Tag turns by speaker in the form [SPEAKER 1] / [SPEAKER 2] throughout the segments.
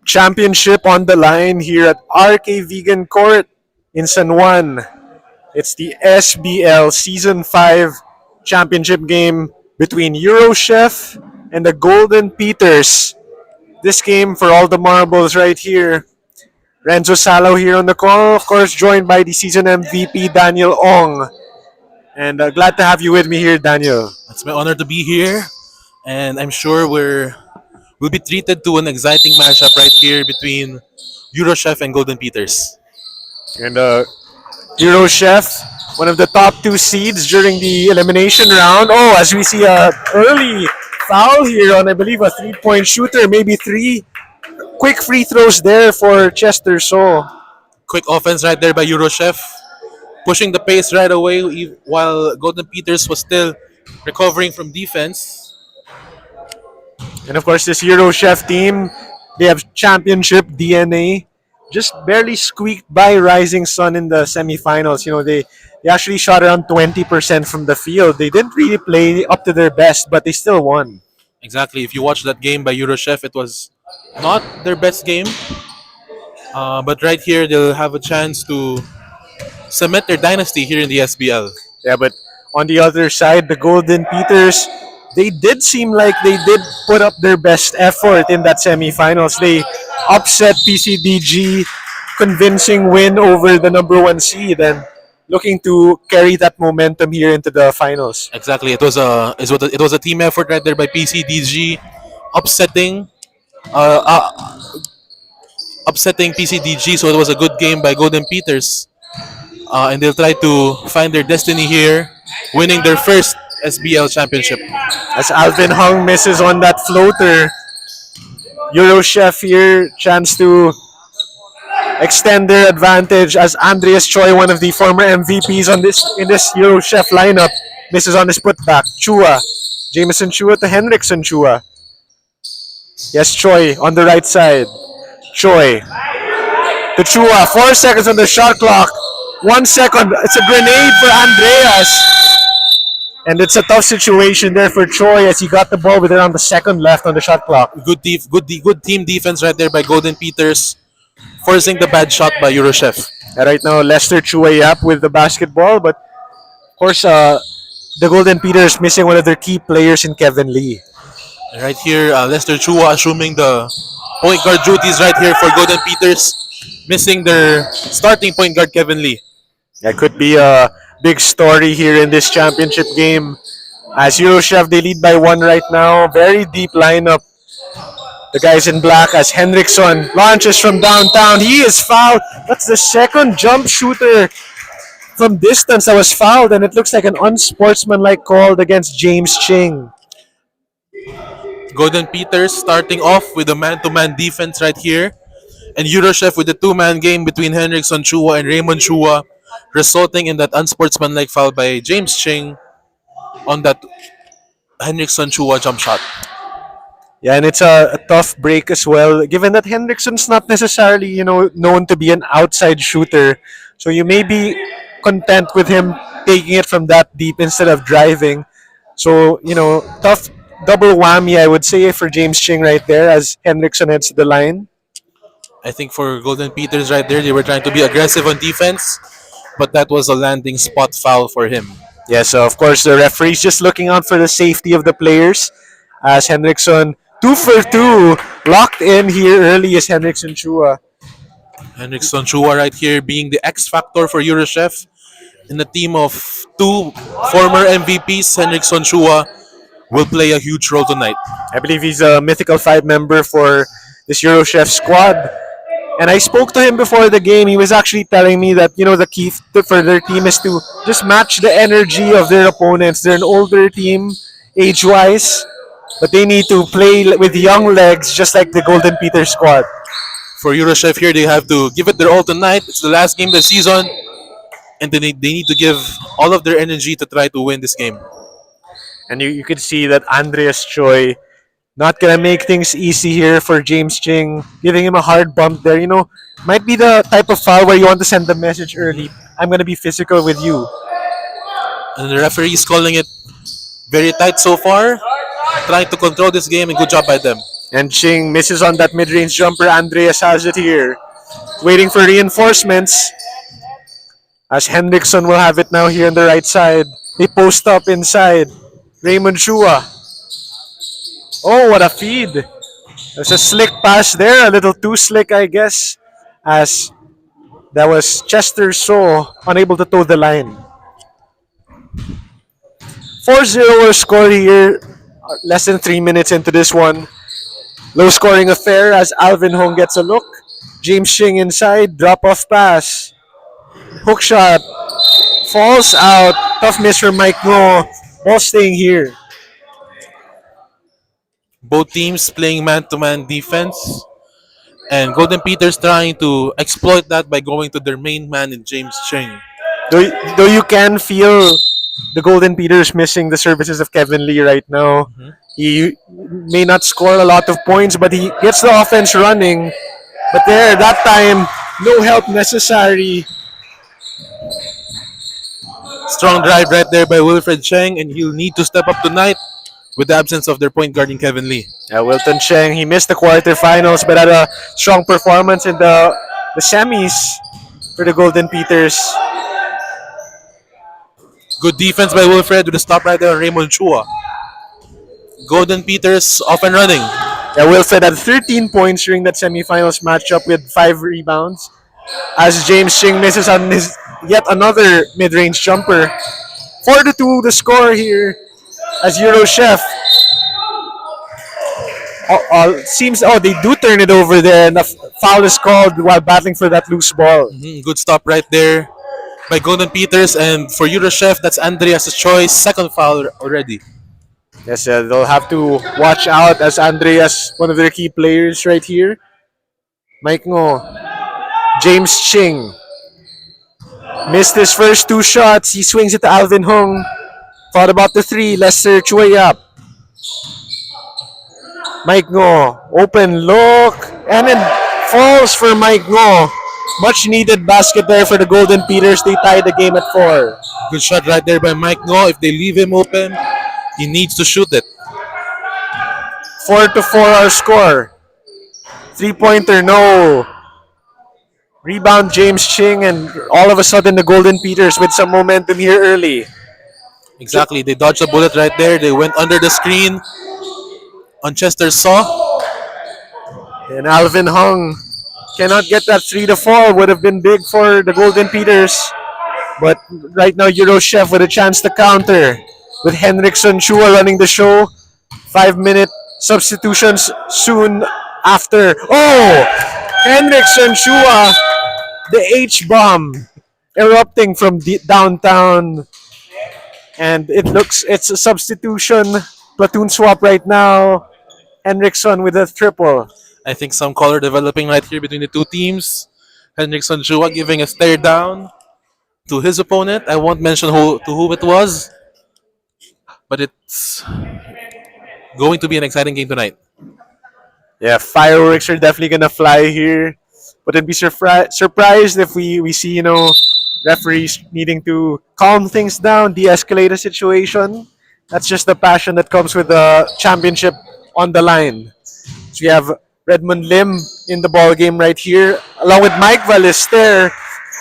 [SPEAKER 1] Championship on the line here at RK Vegan Court in San Juan. It's the SBL Season 5 championship game between Eurochef and the Golden Peters. This game for all the marbles right here. Renzo Salo here on the call, of course, joined by the season MVP Daniel Ong. And glad to have you with me here, Daniel.
[SPEAKER 2] It's my honor to be here, and I'm sure we'll be treated to an exciting matchup right here between Eurochef and Golden Peters.
[SPEAKER 1] And Eurochef, one of the top two seeds during the elimination round. Oh, as we see a early foul here on, I believe, a three-point shooter, maybe three quick free throws there for Chester So.
[SPEAKER 2] Quick offense right there by Eurochef, pushing the pace right away while Golden Peters was still recovering from defense.
[SPEAKER 1] And of course, this Eurochef team, they have championship DNA. Just barely squeaked by Rising Sun in the semifinals. You know, they actually shot around 20% from the field. They didn't really play up to their best, but they still won.
[SPEAKER 2] Exactly. If you watch that game by Eurochef, it was not their best game. But right here, they'll have a chance to cement their dynasty here in the SBL.
[SPEAKER 1] Yeah, but on the other side, the Golden Peters, they did seem like they did put up their best effort in that semifinals. They upset PCDG, convincing win over the number one seed, and looking to carry that momentum here into the finals.
[SPEAKER 2] Exactly. It was a team effort right there by PCDG, upsetting upsetting PCDG. So it was a good game by Golden Peters, and they'll try to find their destiny here, winning their first SBL championship.
[SPEAKER 1] As Alvin Hung misses on that floater, Eurochef here chance to extend their advantage as Andreas Choi, one of the former MVPs in this Eurochef lineup, misses on his putback. Chua, Jameson Chua to Henriksen Chua. Yes, Choi on the right side. Choi to Chua. 4 seconds on the shot clock. 1 second. It's a grenade for Andreas. And it's a tough situation there for Choi as he got the ball with around the second left on the shot clock.
[SPEAKER 2] Good team defense right there by Golden Peters, forcing the bad shot by Eurochef.
[SPEAKER 1] And right now, Lester Chua up with the basketball, but of course, the Golden Peters missing one of their key players in Kevin Lee.
[SPEAKER 2] Right here, Lester Chua assuming the point guard duties right here for Golden Peters, missing their starting point guard Kevin Lee.
[SPEAKER 1] That could be a big story here in this championship game. As Eurochef, they lead by one right now. Very deep lineup. The guys in black as Henriksen launches from downtown. He is fouled. That's the second jump shooter from distance that was fouled, and it looks like an unsportsmanlike call against James Ching.
[SPEAKER 2] Golden Peters starting off with a man-to-man defense right here, and Eurochef with the two-man game between Henriksen Chua and Raymond Chua, resulting in that unsportsmanlike foul by James Ching on that Henriksen Chua jump shot.
[SPEAKER 1] Yeah, and it's a tough break as well, given that Henriksen's not necessarily, known to be an outside shooter. So you may be content with him taking it from that deep instead of driving. So, tough double whammy, I would say, for James Ching right there as Henriksen heads to the line.
[SPEAKER 2] I think for Golden Peters right there, they were trying to be aggressive on defense, but that was a landing spot foul for him.
[SPEAKER 1] Yeah, so of course the referee's just looking out for the safety of the players as Henriksen 2 for 2 locked in here early is Henriksen Chua.
[SPEAKER 2] Henriksen Chua right here being the X factor for Eurochef in the team of two former MVPs. Henriksen Chua will play a huge role tonight.
[SPEAKER 1] I believe he's a Mythical 5 member for this Eurochef squad. And I spoke to him before the game. He was actually telling me that, the key for their team is to just match the energy of their opponents. They're an older team, age-wise, but they need to play with young legs, just like the Golden Peter squad.
[SPEAKER 2] For Eurochef here, they have to give it their all tonight. It's the last game of the season, and they need to give all of their energy to try to win this game.
[SPEAKER 1] And you could see that Andreas Choi not gonna make things easy here for James Ching, giving him a hard bump there. Might be the type of foul where you want to send the message early. I'm gonna be physical with you.
[SPEAKER 2] And the referee is calling it very tight so far, trying to control this game, and good job by them.
[SPEAKER 1] And Ching misses on that mid-range jumper. Andreas has it here, waiting for reinforcements. As Hendrickson will have it now here on the right side. They post up inside. Raymond Chua. Oh, what a feed. There's a slick pass there. A little too slick, I guess. As that was Chester So unable to toe the line. 4-0 our score here. Less than 3 minutes into this one. Low scoring affair as Alvin Hong gets a look. James Ching inside. Drop off pass. Hook shot. Falls out. Tough miss for Mike Ngo. Ball staying here.
[SPEAKER 2] Both teams playing man-to-man defense, and Golden Peters trying to exploit that by going to their main man in James Ching.
[SPEAKER 1] Though you can feel the Golden Peters missing the services of Kevin Lee right now. He may not score a lot of points, but he gets the offense running. But there, that time, no help necessary.
[SPEAKER 2] Strong drive right there by Wilfred Cheng, and he'll need to step up tonight with the absence of their point guard in Kevin Lee.
[SPEAKER 1] Wilton Cheng, he missed the quarterfinals, but had a strong performance in the semis for the Golden Peters.
[SPEAKER 2] Good defense by Wilfred with a stop right there on Raymond Chua. Golden Peters off and running.
[SPEAKER 1] Wilfred had 13 points during that semifinals matchup with 5 rebounds. As James Ching misses on his yet another mid-range jumper. 4-2 the score here as Eurochef seems they do turn it over there and a foul is called while battling for that loose ball.
[SPEAKER 2] Good stop right there by Golden Peters, and for Eurochef, that's Andreas' choice. Second foul already.
[SPEAKER 1] Yes, they'll have to watch out as Andreas, one of their key players right here. Mike Ngo. James Ching missed his first 2 shots. He swings it to Alvin Hong. Thought about the 3. Lester Chue up. Mike Ngo. Open look. And then falls for Mike Ngo. Much needed basket there for the Golden Peters. They tie the game at 4.
[SPEAKER 2] Good shot right there by Mike Ngo. If they leave him open, he needs to shoot it.
[SPEAKER 1] 4-4 our score. 3-pointer, no. Rebound James Ching, and all of a sudden the Golden Peters with some momentum here early.
[SPEAKER 2] Exactly. They dodged a bullet right there. They went under the screen on Chester Saw.
[SPEAKER 1] And Alvin Hung cannot get that 3 to fall. Would have been big for the Golden Peters. But right now, Eurochef with a chance to counter. With Henriksen Chua running the show. 5-minute substitutions soon after. Oh! Henriksen Chua, the H-bomb, erupting from downtown. And it's a substitution. Platoon swap right now. Henriksen with a triple.
[SPEAKER 2] I think some color developing right here between the two teams. Henriksen Chua giving a stare down to his opponent. I won't mention who it was, but it's going to be an exciting game tonight.
[SPEAKER 1] Yeah, fireworks are definitely gonna fly here. But I'd be surprised if we see, referees needing to calm things down, de-escalate a situation. That's just the passion that comes with the championship on the line. So we have Redmond Lim in the ball game right here, along with Mike Valester,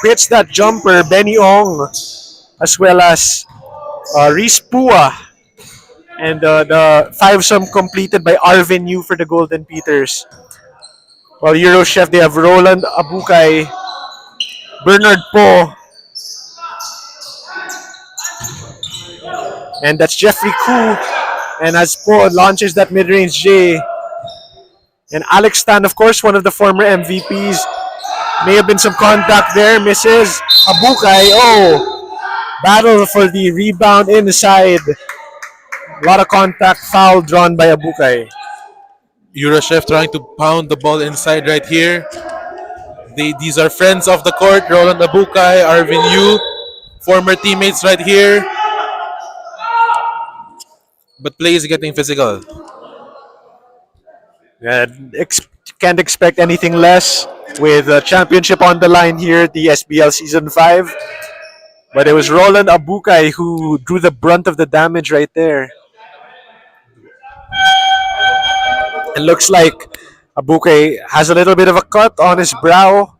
[SPEAKER 1] hits that jumper, Benny Ong, as well as Reese Pua. And the 5-sum completed by Arvin Yu for the Golden Peters. While Eurochef, they have Roland Abukay, Bernard Po, and that's Jeffrey Koo. And as Po launches that mid-range J, and Alex Tan, of course, one of the former MVPs, may have been some contact there, misses. Abukay, battle for the rebound inside. A lot of contact, foul drawn by Abukay.
[SPEAKER 2] Eurochef trying to pound the ball inside right here. These are friends of the court. Roland Abukay, Arvin Yu, former teammates right here. but play is getting physical.
[SPEAKER 1] Uh, ex- can't expect anything less with the championship on the line here at the SBL Season 5. But it was Roland Abukai who drew the brunt of the damage right there. It looks like Abukai has a little bit of a cut on his brow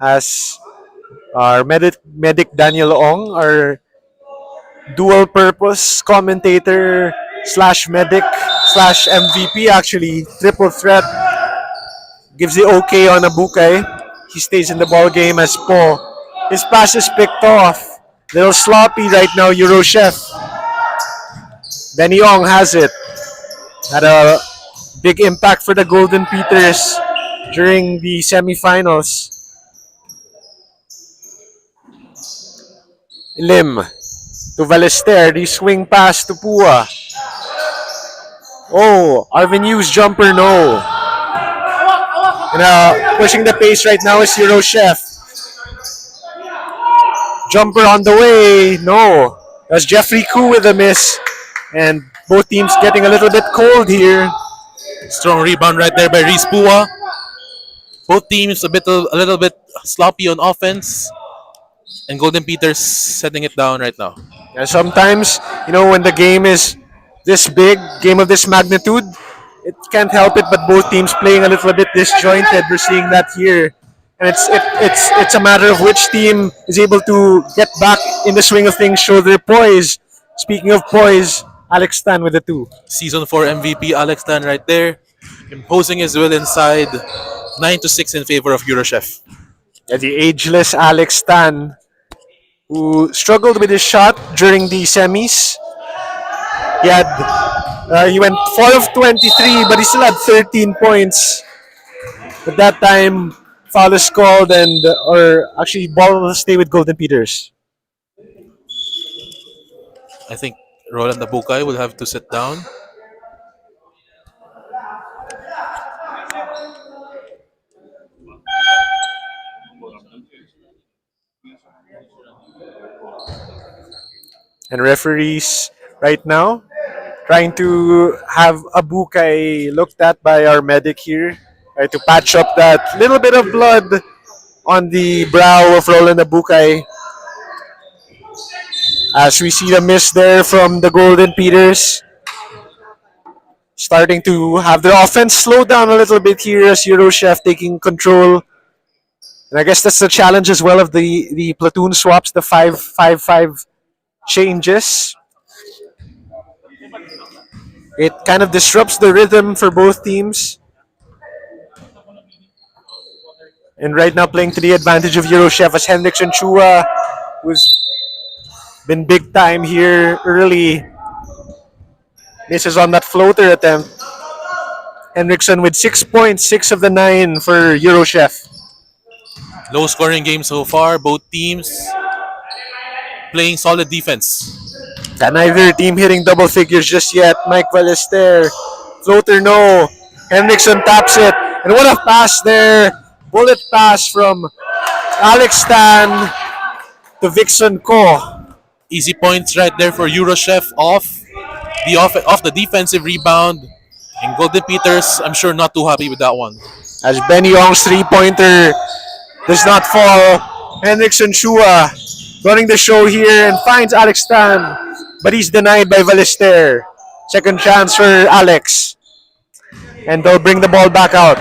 [SPEAKER 1] as our medic Daniel Ong, our dual purpose commentator slash medic slash MVP, actually triple threat, gives the okay on Abukai. He stays in the ball game as Po. His pass is picked off. Little sloppy right now, Eurochef. Benny Ong has it. Had a big impact for the Golden Peters during the semifinals. Lim to Valester. The swing pass to Pua. Oh, Arvin Hughes jumper, no. And pushing the pace right now is Eurochef. Jumper on the way, no. That's Jeffrey Koo with a miss. And both teams getting a little bit cold here.
[SPEAKER 2] Strong rebound right there by Reese Pua. Both teams a little bit sloppy on offense, and Golden Peters setting it down right now.
[SPEAKER 1] Yeah, sometimes, when the game is this big, game of this magnitude, it can't help it but both teams playing a little bit disjointed. We're seeing that here. And it's a matter of which team is able to get back in the swing of things, show their poise. Speaking of poise, Alex Tan with the 2.
[SPEAKER 2] Season 4 MVP Alex Tan right there, imposing his will inside. 9-6 in favor of Eurochef.
[SPEAKER 1] Yeah, the ageless Alex Tan, who struggled with his shot during the semis. He went 4 of 23, but he still had 13 points. But that time, foul is called, or actually, ball will stay with Golden Peters.
[SPEAKER 2] I think Roland Abukai will have to sit down.
[SPEAKER 1] And referees right now trying to have Abukai looked at by our medic here, right, to patch up that little bit of blood on the brow of Roland Abukai. As we see the miss there from the Golden Peters, starting to have their offense slow down a little bit here as Eurochef taking control. And I guess that's the challenge as well of the platoon swaps, the 5-5-5 changes. It kind of disrupts the rhythm for both teams. And right now playing to the advantage of Eurochef as Hendrickson Chua, who's been big time here early, misses on that floater attempt. Hendrickson with 6 points, 6 of the 9 for Eurochef.
[SPEAKER 2] Low scoring game so far. Both teams playing solid defense.
[SPEAKER 1] Neither team hitting double figures just yet. Mike Valester, floater no. Hendrickson taps it. And what a pass there. Bullet pass from Alex Tan to Vixen Ko.
[SPEAKER 2] Easy points right there for Eurochef off the defensive rebound. And Golden Peters, I'm sure not too happy with that one.
[SPEAKER 1] As Benny Ong's three-pointer does not fall. Hendrickson Chua running the show here and finds Alex Tan, but he's denied by Valester. Second chance for Alex. And they'll bring the ball back out.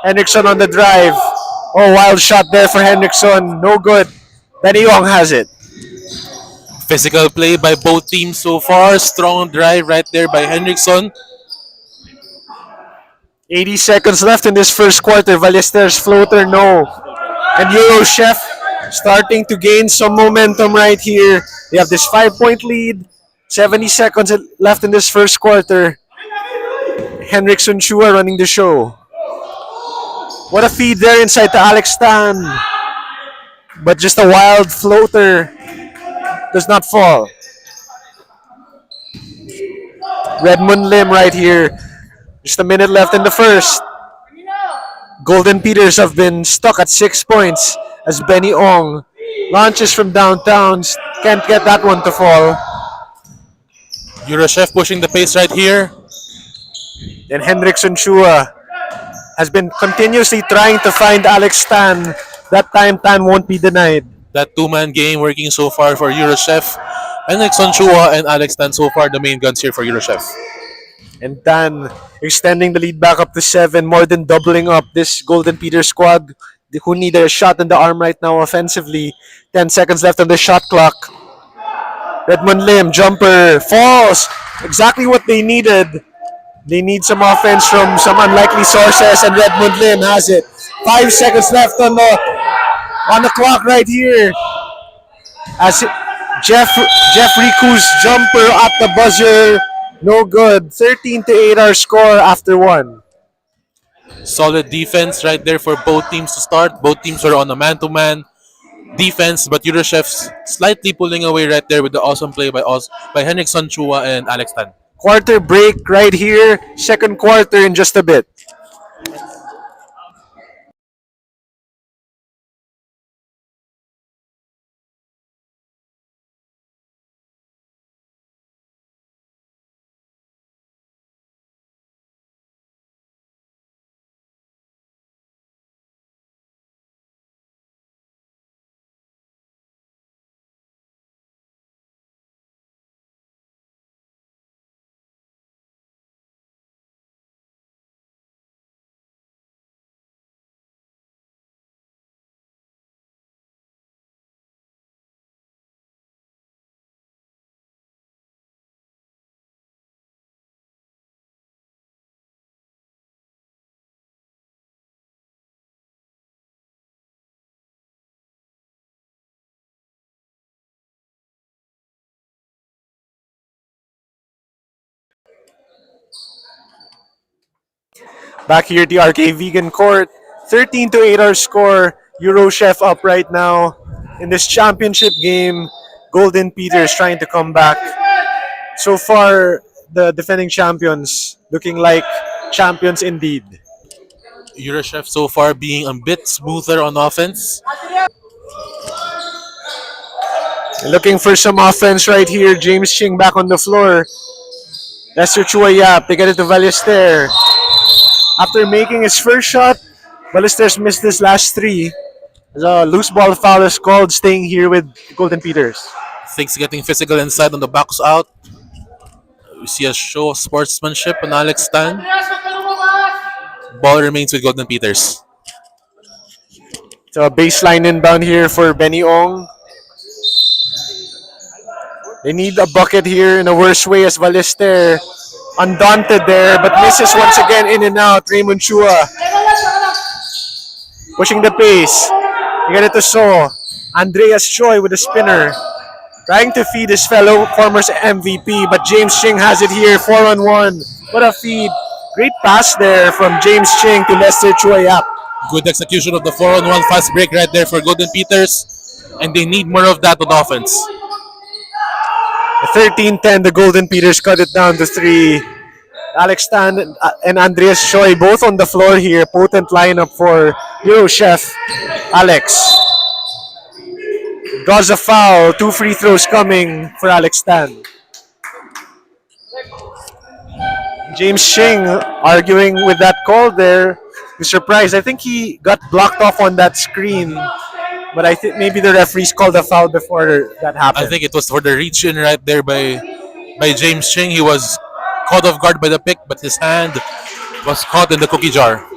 [SPEAKER 1] Hendrickson on the drive. Oh, wild shot there for Hendrickson. No good. Benny Ong has it.
[SPEAKER 2] Physical play by both teams so far. Strong drive right there by Hendrickson.
[SPEAKER 1] 80 seconds left in this first quarter. Vallester's floater, no. And Eurochef starting to gain some momentum right here. They have this 5-point lead. 70 seconds left in this first quarter. Hendrickson Chua running the show. What a feed there inside to Alex Tan. But just a wild floater does not fall. Redmond Lim right here. Just a minute left in the first. Golden Peters have been stuck at 6 points as Benny Ong launches from downtown. Can't get that one to fall.
[SPEAKER 2] Eurochef pushing the pace right here.
[SPEAKER 1] Then Henriksen Chua has been continuously trying to find Alex Tan. That time, Tan won't be denied.
[SPEAKER 2] That two-man game working so far for Eurochef. Henriksen Chua and Alex Tan so far the main guns here for Eurochef.
[SPEAKER 1] And Tan extending the lead back up to 7, more than doubling up this Golden Peter squad who need a shot in the arm right now offensively. 10 seconds left on the shot clock. Redmond Lim, jumper, falls. Exactly what they needed. They need some offense from some unlikely sources, and Redmond Lim has it. 5 seconds left on the clock right here. As Jeff Riku's jumper at the buzzer, no good. 13-8 our score after one.
[SPEAKER 2] Solid defense right there for both teams to start. Both teams are on a man-to-man defense, but Eurochef's slightly pulling away right there with the awesome play by Henriksen Chua and Alex Tan.
[SPEAKER 1] Quarter break right here. Second quarter in just a bit. Back here at the RK Vegan Court. 13-8 our score. Eurochef up right now in this championship game. Golden Peters trying to come back. So far, the defending champions looking like champions indeed.
[SPEAKER 2] Eurochef so far being a bit smoother on offense.
[SPEAKER 1] Looking for some offense right here. James Ching back on the floor. Lester Chua Yap. They get it to Ballester. After making his first shot, Ballester's missed his last three. The loose ball foul is called, staying here with Golden Peters.
[SPEAKER 2] Things getting physical inside on the box out. We see a show of sportsmanship on Alex Tan. Ball remains with Golden Peters.
[SPEAKER 1] So a baseline inbound here for Benny Ong. They need a bucket here in a worse way as Ballester undaunted there, but misses once again in and out. Raymond Chua pushing the pace. You get it to So. Andreas Choi with a spinner. Trying to feed his fellow former MVP, but James Ching has it here, 4-on-1. What a feed. Great pass there from James Ching to Lester Chua Yap.
[SPEAKER 2] Good execution of the 4-on-1 fast break right there for Golden Peters. And they need more of that on offense.
[SPEAKER 1] 13-10, the Golden Peters cut it down to 3. Alex Tan and Andreas Choi both on the floor here. Potent lineup for Eurochef. Alex draws a foul. 2 free throws coming for Alex Tan. James Ching arguing with that call there. He's surprised. I think he got blocked off on that screen. But I think maybe the referees called a foul before that happened.
[SPEAKER 2] I think it was for the reach in right there by James Ching. He was caught off guard by the pick, but his hand was caught in the cookie jar.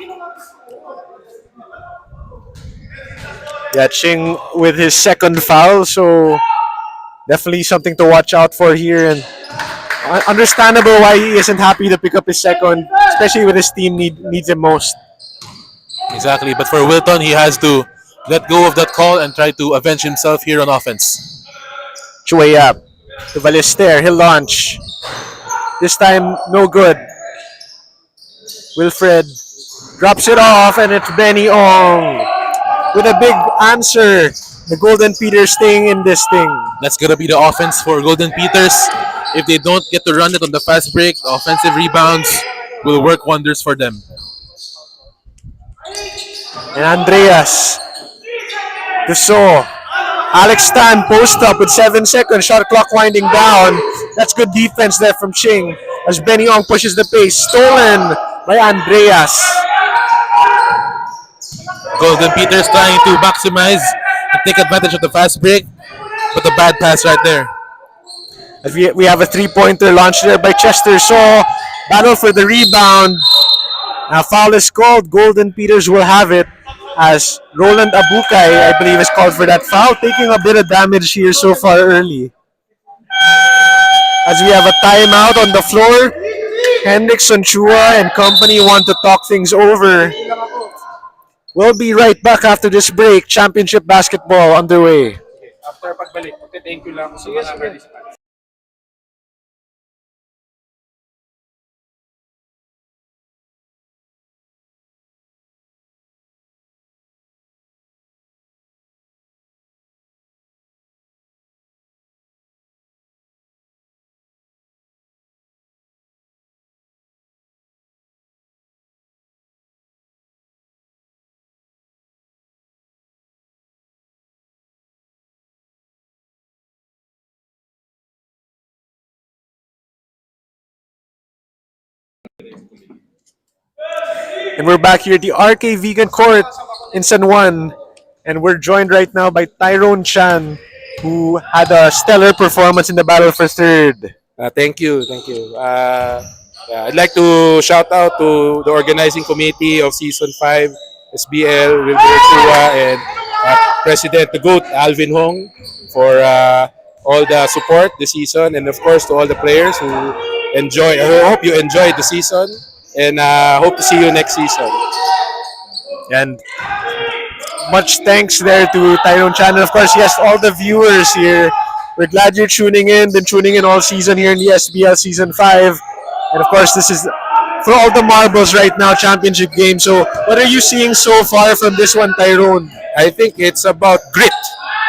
[SPEAKER 1] Yeah, Ching with his second foul, so definitely something to watch out for here. And understandable why he isn't happy to pick up his second, especially when his team needs him most.
[SPEAKER 2] Exactly, but for Wilton, he has to let go of that call and try to avenge himself here on offense.
[SPEAKER 1] Chua Yap to Ballester. He'll launch. This time, no good. Wilfred drops it off, and it's Benny Ong with a big answer. The Golden Peters staying in this thing.
[SPEAKER 2] That's going to be the offense for Golden Peters. If they don't get to run it on the fast break, the offensive rebounds will work wonders for them.
[SPEAKER 1] And Andreas to So. Alex Stan post up with 7 seconds. Shot clock winding down. That's good defense there from Ching as Benny Ong pushes the pace. Stolen by Andreas.
[SPEAKER 2] Golden Peters trying to maximize and take advantage of the fast break, but the bad pass right there.
[SPEAKER 1] As we have a three-pointer launched there by Chester Shaw. Battle for the rebound. Now foul is called. Golden Peters will have it as Roland Abukay, I believe, is called for that foul, taking a bit of damage here so far early. As we have a timeout on the floor, Hendrickson Chua and company want to talk things over. We'll be right back after this break. Championship basketball underway.
[SPEAKER 3] After pagbalik, thank you lang sa mga participants.
[SPEAKER 1] And we're back here at the RK Vegan Court in San Juan. And we're joined right now by Tyrone Chan, who had a stellar performance in the battle for third.
[SPEAKER 3] Thank you, thank you. Yeah, I'd like to shout out to the organizing committee of Season 5, SBL, Wilbur Chua, and President the GOAT, Alvin Hong, for all the support this season, and of course to all the players who enjoy. I hope you enjoyed the season, and hope to see you next season.
[SPEAKER 1] And much thanks there to Tyrone Chan. And of course, yes, all the viewers here. We're glad you're tuning in. Been tuning in all season here in the SBL Season 5. And of course, this is for all the marbles right now, championship game. So what are you seeing so far from this one, Tyrone?
[SPEAKER 3] I think it's about grit.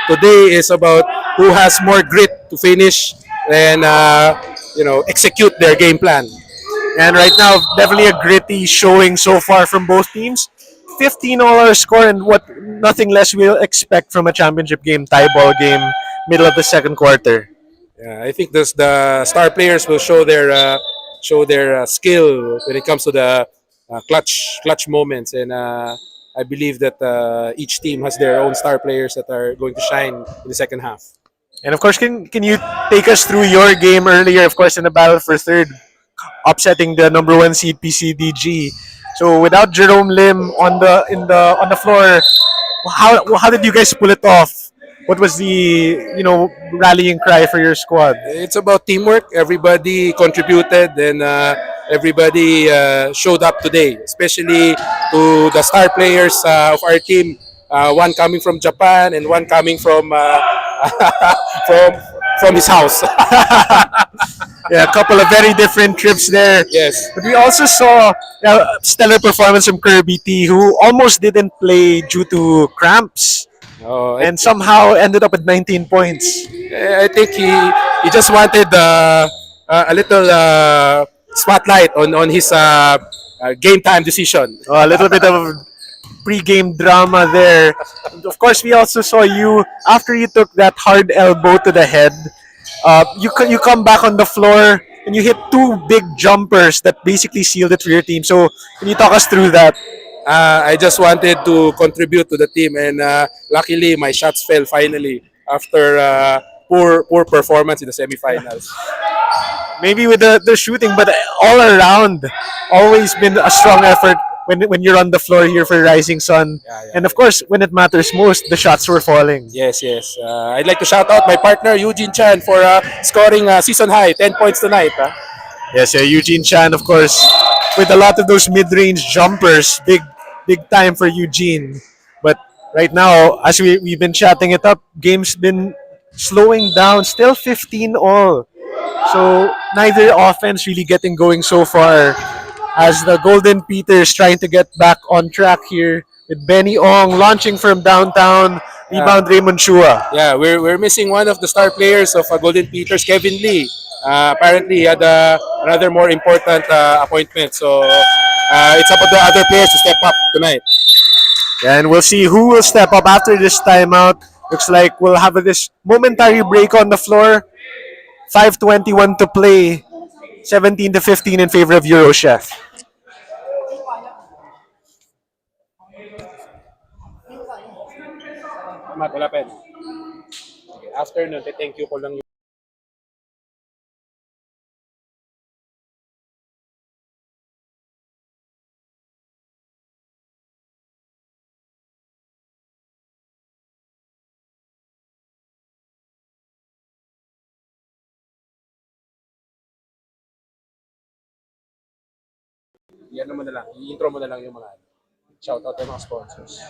[SPEAKER 3] Today is about who has more grit to finish and execute their game plan.
[SPEAKER 1] And right now, definitely a gritty showing so far from both teams. 15 all score and what nothing less we'll expect from a championship game, tie ball game, middle of the second quarter.
[SPEAKER 3] Yeah, I think the star players will show their skill when it comes to the clutch moments, and I believe that each team has their own star players that are going to shine in the second half.
[SPEAKER 1] And of course, can you take us through your game earlier? Of course, in the battle for third, upsetting the number 1 seed PCDG. So without Jerome Lim on the floor, how did you guys pull it off? What was the rallying cry for your squad?
[SPEAKER 3] It's about teamwork. Everybody contributed, and everybody showed up today, especially to the star players of our team. One coming from Japan and one coming from from his house.
[SPEAKER 1] Yeah, a couple of very different trips there.
[SPEAKER 3] Yes.
[SPEAKER 1] But we also saw a stellar performance from Kirby T, who almost didn't play due to cramps. And somehow ended up with 19 points.
[SPEAKER 3] I think he just wanted a little spotlight on his game time decision.
[SPEAKER 1] A little bit of pre-game drama there. Of course, we also saw you after you took that hard elbow to the head. You come back on the floor and you hit 2 big jumpers that basically sealed it for your team. So can you talk us through that?
[SPEAKER 3] I just wanted to contribute to the team, and luckily my shots fell finally after poor performance in the semifinals.
[SPEAKER 1] Maybe with the shooting, but all around, always been a strong effort when you're on the floor here for Rising Sun. And of course, when it matters most, the shots were falling.
[SPEAKER 3] Yes. I'd like to shout out my partner Eugene Chan for scoring season high 10 points tonight.
[SPEAKER 1] Yes, Eugene Chan, of course, with a lot of those mid-range jumpers, big time for Eugene. But right now, as we've been chatting it up, game's been slowing down, still 15 all. So neither offense really getting going so far, as the Golden Peters trying to get back on track here with Benny Ong launching from downtown, rebound Raymond Chua.
[SPEAKER 3] Yeah, we're missing one of the star players of Golden Peters, Kevin Lee. Apparently he had another more important appointment, so it's up to the other players to step up tonight.
[SPEAKER 1] And we'll see who will step up after this timeout. Looks like we'll have this momentary break on the floor. 5:21 to play. 17-15 in favor of Eurochef.
[SPEAKER 3] Mat, wala pen. After nun, thank you ko lang yung ano mo na lang, i-intro mo na lang yung mga shoutout ng mga sponsors.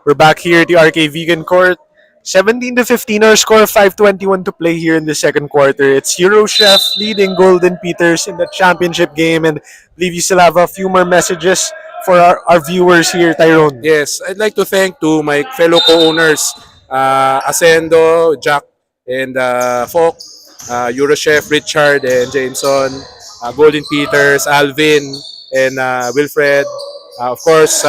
[SPEAKER 1] We're back here at the RK Vegan Court. 17-15 our score, 5:21 to play here in the second quarter. It's Eurochef leading Golden Peters in the championship game, and I believe you still have a few more messages for our viewers here, Tyrone.
[SPEAKER 3] Yes, I'd like to thank to my fellow co-owners, Ascendo, Jack, and Folk, Eurochef, Richard, and Jameson, Golden Peters, Alvin, and Wilfred. Of course,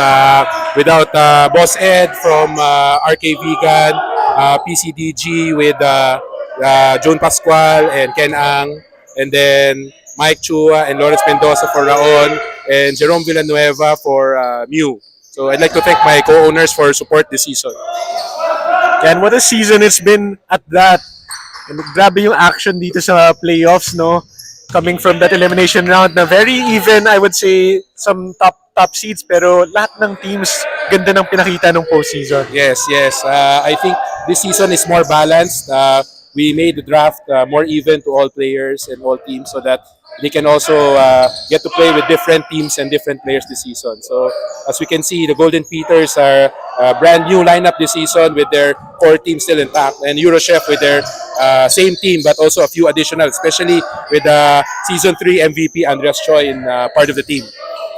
[SPEAKER 3] without Boss Ed from RK Vegan, PCDG with June Pascual and Ken Ang, and then Mike Chua and Lawrence Mendoza for Raon, and Jerome Villanueva for Mew. So I'd like to thank my co-owners for support this season.
[SPEAKER 1] And what a season it's been at that. And grabe yung action dito sa playoffs, no? Coming from that elimination round na very even, I would say, some top seeds, pero lahat ng teams ganda ng pinakita ng postseason.
[SPEAKER 3] Yes, yes. I think this season is more balanced. We made the draft more even to all players and all teams so that they can also get to play with different teams and different players this season. So as we can see, the Golden Peters are a brand new lineup this season with their core team still intact, and Eurochef with their same team but also a few additional, especially with Season 3 MVP Andreas Choi in part of the team.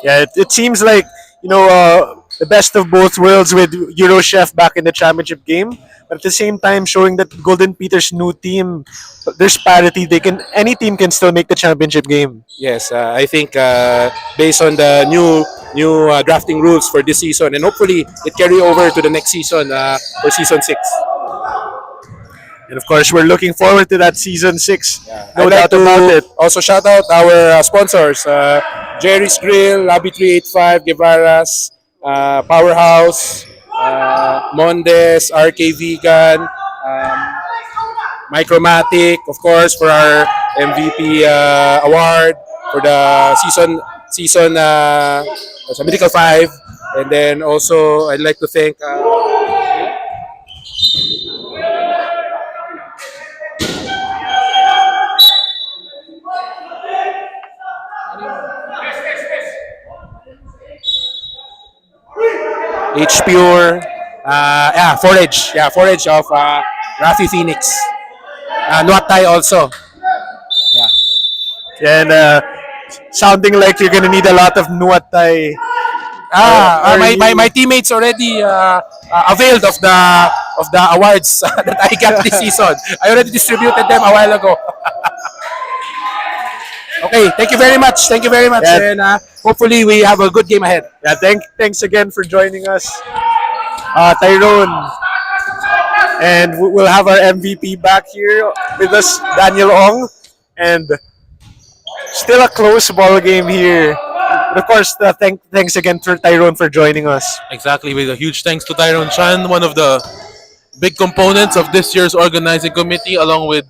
[SPEAKER 1] Yeah, it seems like, the best of both worlds with Eurochef back in the championship game, but at the same time showing that Golden Peters' new team, there's parity. Any team can still make the championship game.
[SPEAKER 3] Yes, I think based on the new drafting rules for this season, and hopefully it carry over to the next season for Season 6.
[SPEAKER 1] And of course, we're looking forward to that Season 6. No
[SPEAKER 3] I'd like
[SPEAKER 1] doubt about it.
[SPEAKER 3] also shout out our sponsors, Jerry's Grill, Lobby 385, Guevara's, Powerhouse, Mondes, RK Vegan, Micromatic, of course, for our MVP award for the season Medical 5. And then also, I'd like to thank H Pure, Forage of Rafi Phoenix, Nuatay also.
[SPEAKER 1] And sounding like you're gonna need a lot of Nuatay.
[SPEAKER 3] My teammates already availed of the awards that I got this season. I already distributed them a while ago. Okay, thank you very much.
[SPEAKER 1] Yeah.
[SPEAKER 3] And hopefully we have a good game ahead.
[SPEAKER 1] Yeah, thanks again for joining us, Tyrone. And we'll have our MVP back here with us, Daniel Ong. And still a close ball game here. But of course, thanks again to Tyrone for joining us.
[SPEAKER 2] Exactly, with a huge thanks to Tyrone Chan, one of the big components of this year's organizing committee, along with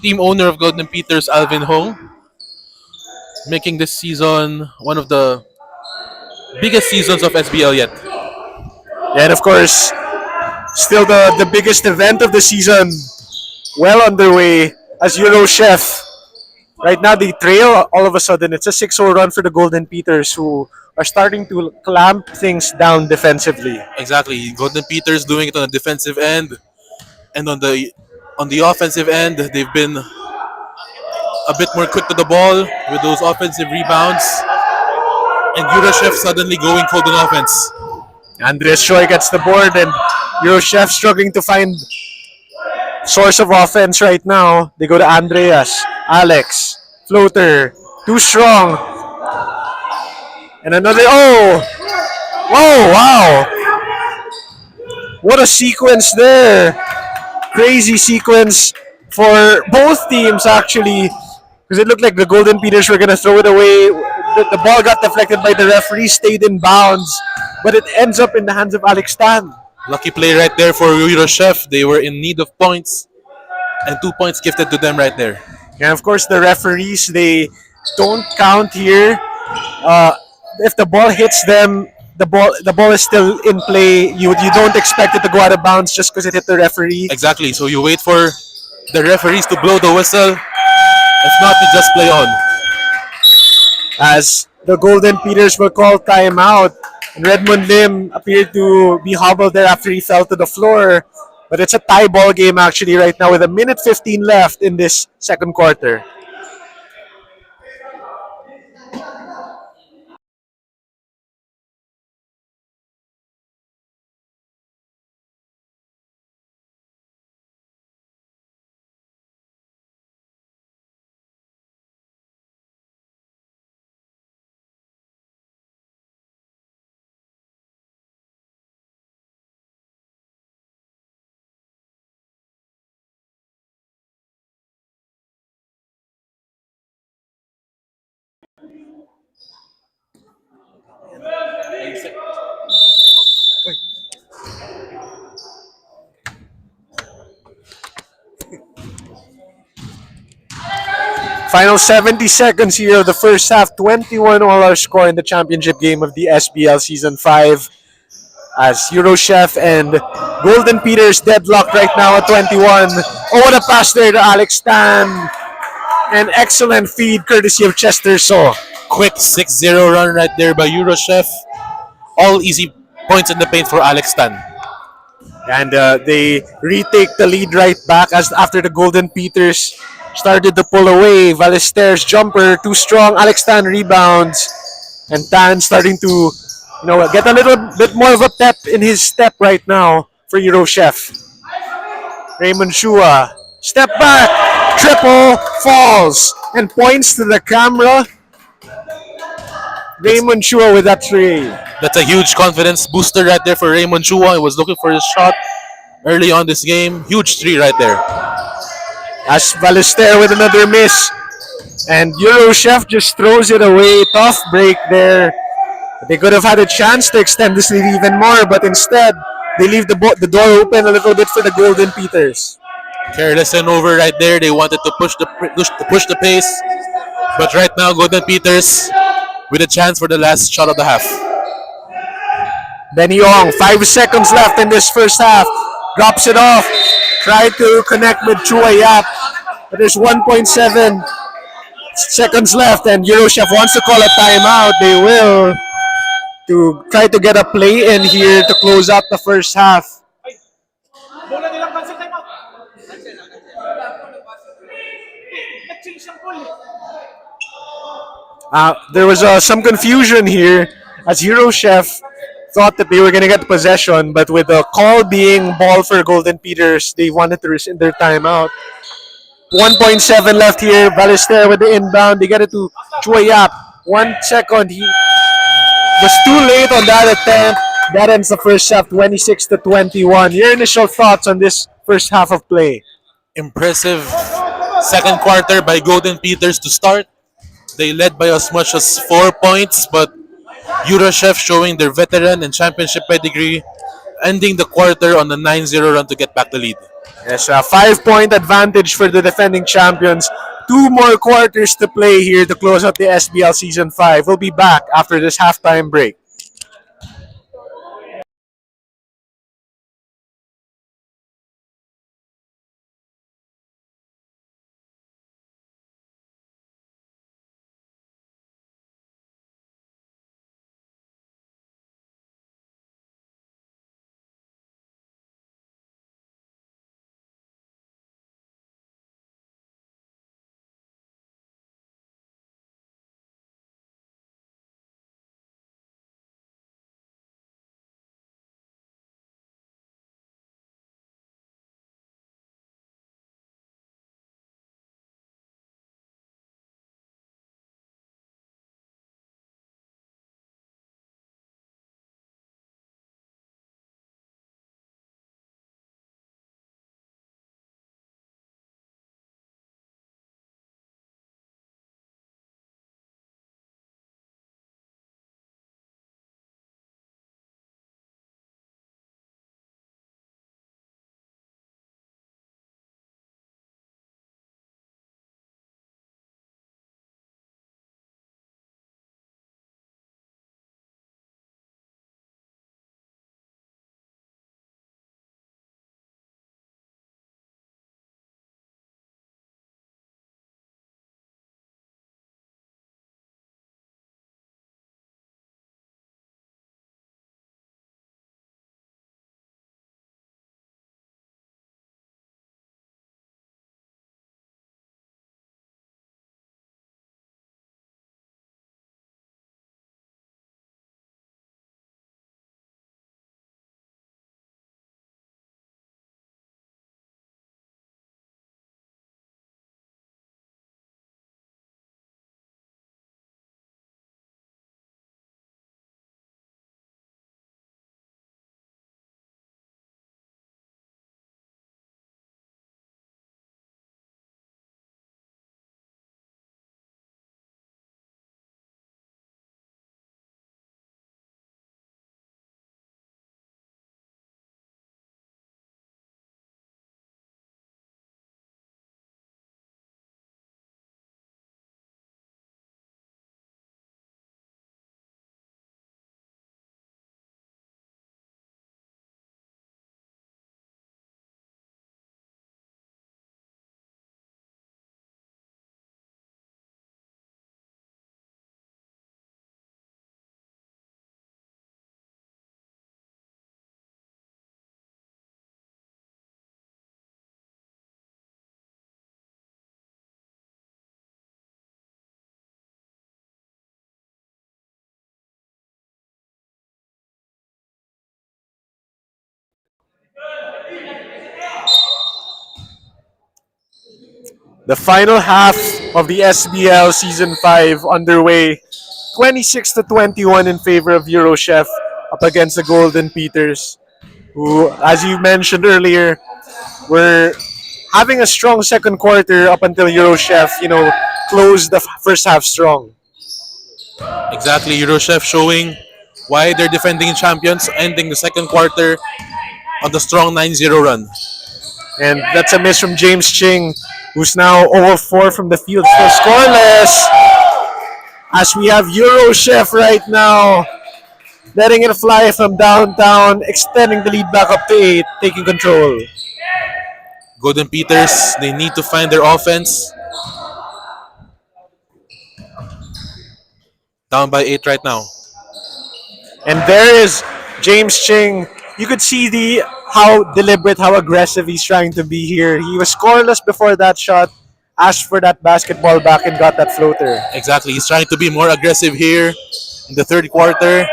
[SPEAKER 2] team owner of Golden Peters, Alvin Hong, making this season one of the biggest seasons of SBL yet.
[SPEAKER 1] Yeah, and of course, still the biggest event of the season, well underway as Eurochef. Right now, they trail all of a sudden. It's a 6-0 run for the Golden Peters, who are starting to clamp things down defensively.
[SPEAKER 2] Exactly, Golden Peters doing it on the defensive end, and on the offensive end, they've been a bit more quick to the ball with those offensive rebounds, and Eurochef suddenly going cold on offense.
[SPEAKER 1] Andres Choi gets the board, and Eurochef struggling to find source of offense right now. They go to Andreas, Alex, floater, too strong, and another. Oh, whoa, wow! What a sequence there! Crazy sequence for both teams actually, because it looked like the Golden Beaters were gonna throw it away. The ball got deflected by the referee, stayed in bounds, but it ends up in the hands of Alex Tan.
[SPEAKER 2] Lucky play right there for Eurochef. They were in need of points, and 2 points gifted to them right there.
[SPEAKER 1] And of course, the referees, they don't count here. Uh, if the ball hits them, the ball is still in play. You don't expect it to go out of bounds just because it hit the referee.
[SPEAKER 2] Exactly. So you wait for the referees to blow the whistle. If not, you just play on.
[SPEAKER 1] As the Golden Peters will call timeout. And Redmond Lim appeared to be hobbled there after he fell to the floor. But it's a tie ball game actually right now with a minute 15 left in this second quarter. Final 70 seconds here of the first half. 21 all our score in the championship game of the SBL Season 5. As Eurochef and Golden Peters deadlocked right now at 21. Oh, what a pass there to Alex Tan. An excellent feed courtesy of Chester So.
[SPEAKER 2] Quick 6-0 run right there by Eurochef. All easy points in the paint for Alex Tan.
[SPEAKER 1] And they retake the lead right back as after the Golden Peters started to pull away. Valesteir's jumper too strong. Alex Tan rebounds, and Tan starting to get a little bit more of a pep in his step right now for Eurochef. Raymond Shua step back, triple, falls, and points to the camera. Raymond Shua with that three.
[SPEAKER 2] That's a huge confidence booster right there for Raymond Chua. He was looking for his shot early on this game. Huge three right there.
[SPEAKER 1] As Valester with another miss. And Eurochef just throws it away. Tough break there. They could have had a chance to extend this lead even more, but instead, they leave the door open a little bit for the Golden Peters.
[SPEAKER 2] Careless turnover right there. They wanted to push the pace. But right now, Golden Peters with a chance for the last shot of the half.
[SPEAKER 1] Benny Ong, 5 seconds left in this first half. Drops it off. Tried to connect with Chua Yap. But there's 1.7 seconds left, and Eurochef wants to call a timeout. They will, to try to get a play in here to close out the first half. There was some confusion here as Eurochef thought that they were going to get possession, but with the call being ball for Golden Peters, they wanted to rescind their timeout. 1.7 left here. Valester with the inbound. They get it to Chua Yap. 1 second. He was too late on that attempt. That ends the first half, 26-21. Your initial thoughts on this first half of play?
[SPEAKER 2] Impressive second quarter by Golden Peters to start. They led by as much as 4 points, but Eurochef showing their veteran and championship pedigree, ending the quarter on a 9-0 run to get back the lead.
[SPEAKER 1] Yes, a 5-point advantage for the defending champions. 2 more quarters to play here to close out the SBL Season 5. We'll be back after this halftime break. The final half of the SBL Season 5 underway. 26 to 21 in favor of Eurochef up against the Golden Peters, who, as you mentioned earlier, were having a strong second quarter up until Eurochef, closed the first half strong.
[SPEAKER 2] Exactly, Eurochef showing why they're defending champions, ending the second quarter on the strong 9-0 run.
[SPEAKER 1] And that's a miss from James Ching, who's now 0-4 from the field, still scoreless. As we have Eurochef right now, letting it fly from downtown, extending the lead back up to 8, taking control.
[SPEAKER 2] Golden Peters, they need to find their offense. Down by 8 right now.
[SPEAKER 1] And there is James Ching. You could see how deliberate, how aggressive he's trying to be here. He was scoreless before that shot, asked for that basketball back, and got that floater.
[SPEAKER 2] Exactly, he's trying to be more aggressive here in the third quarter.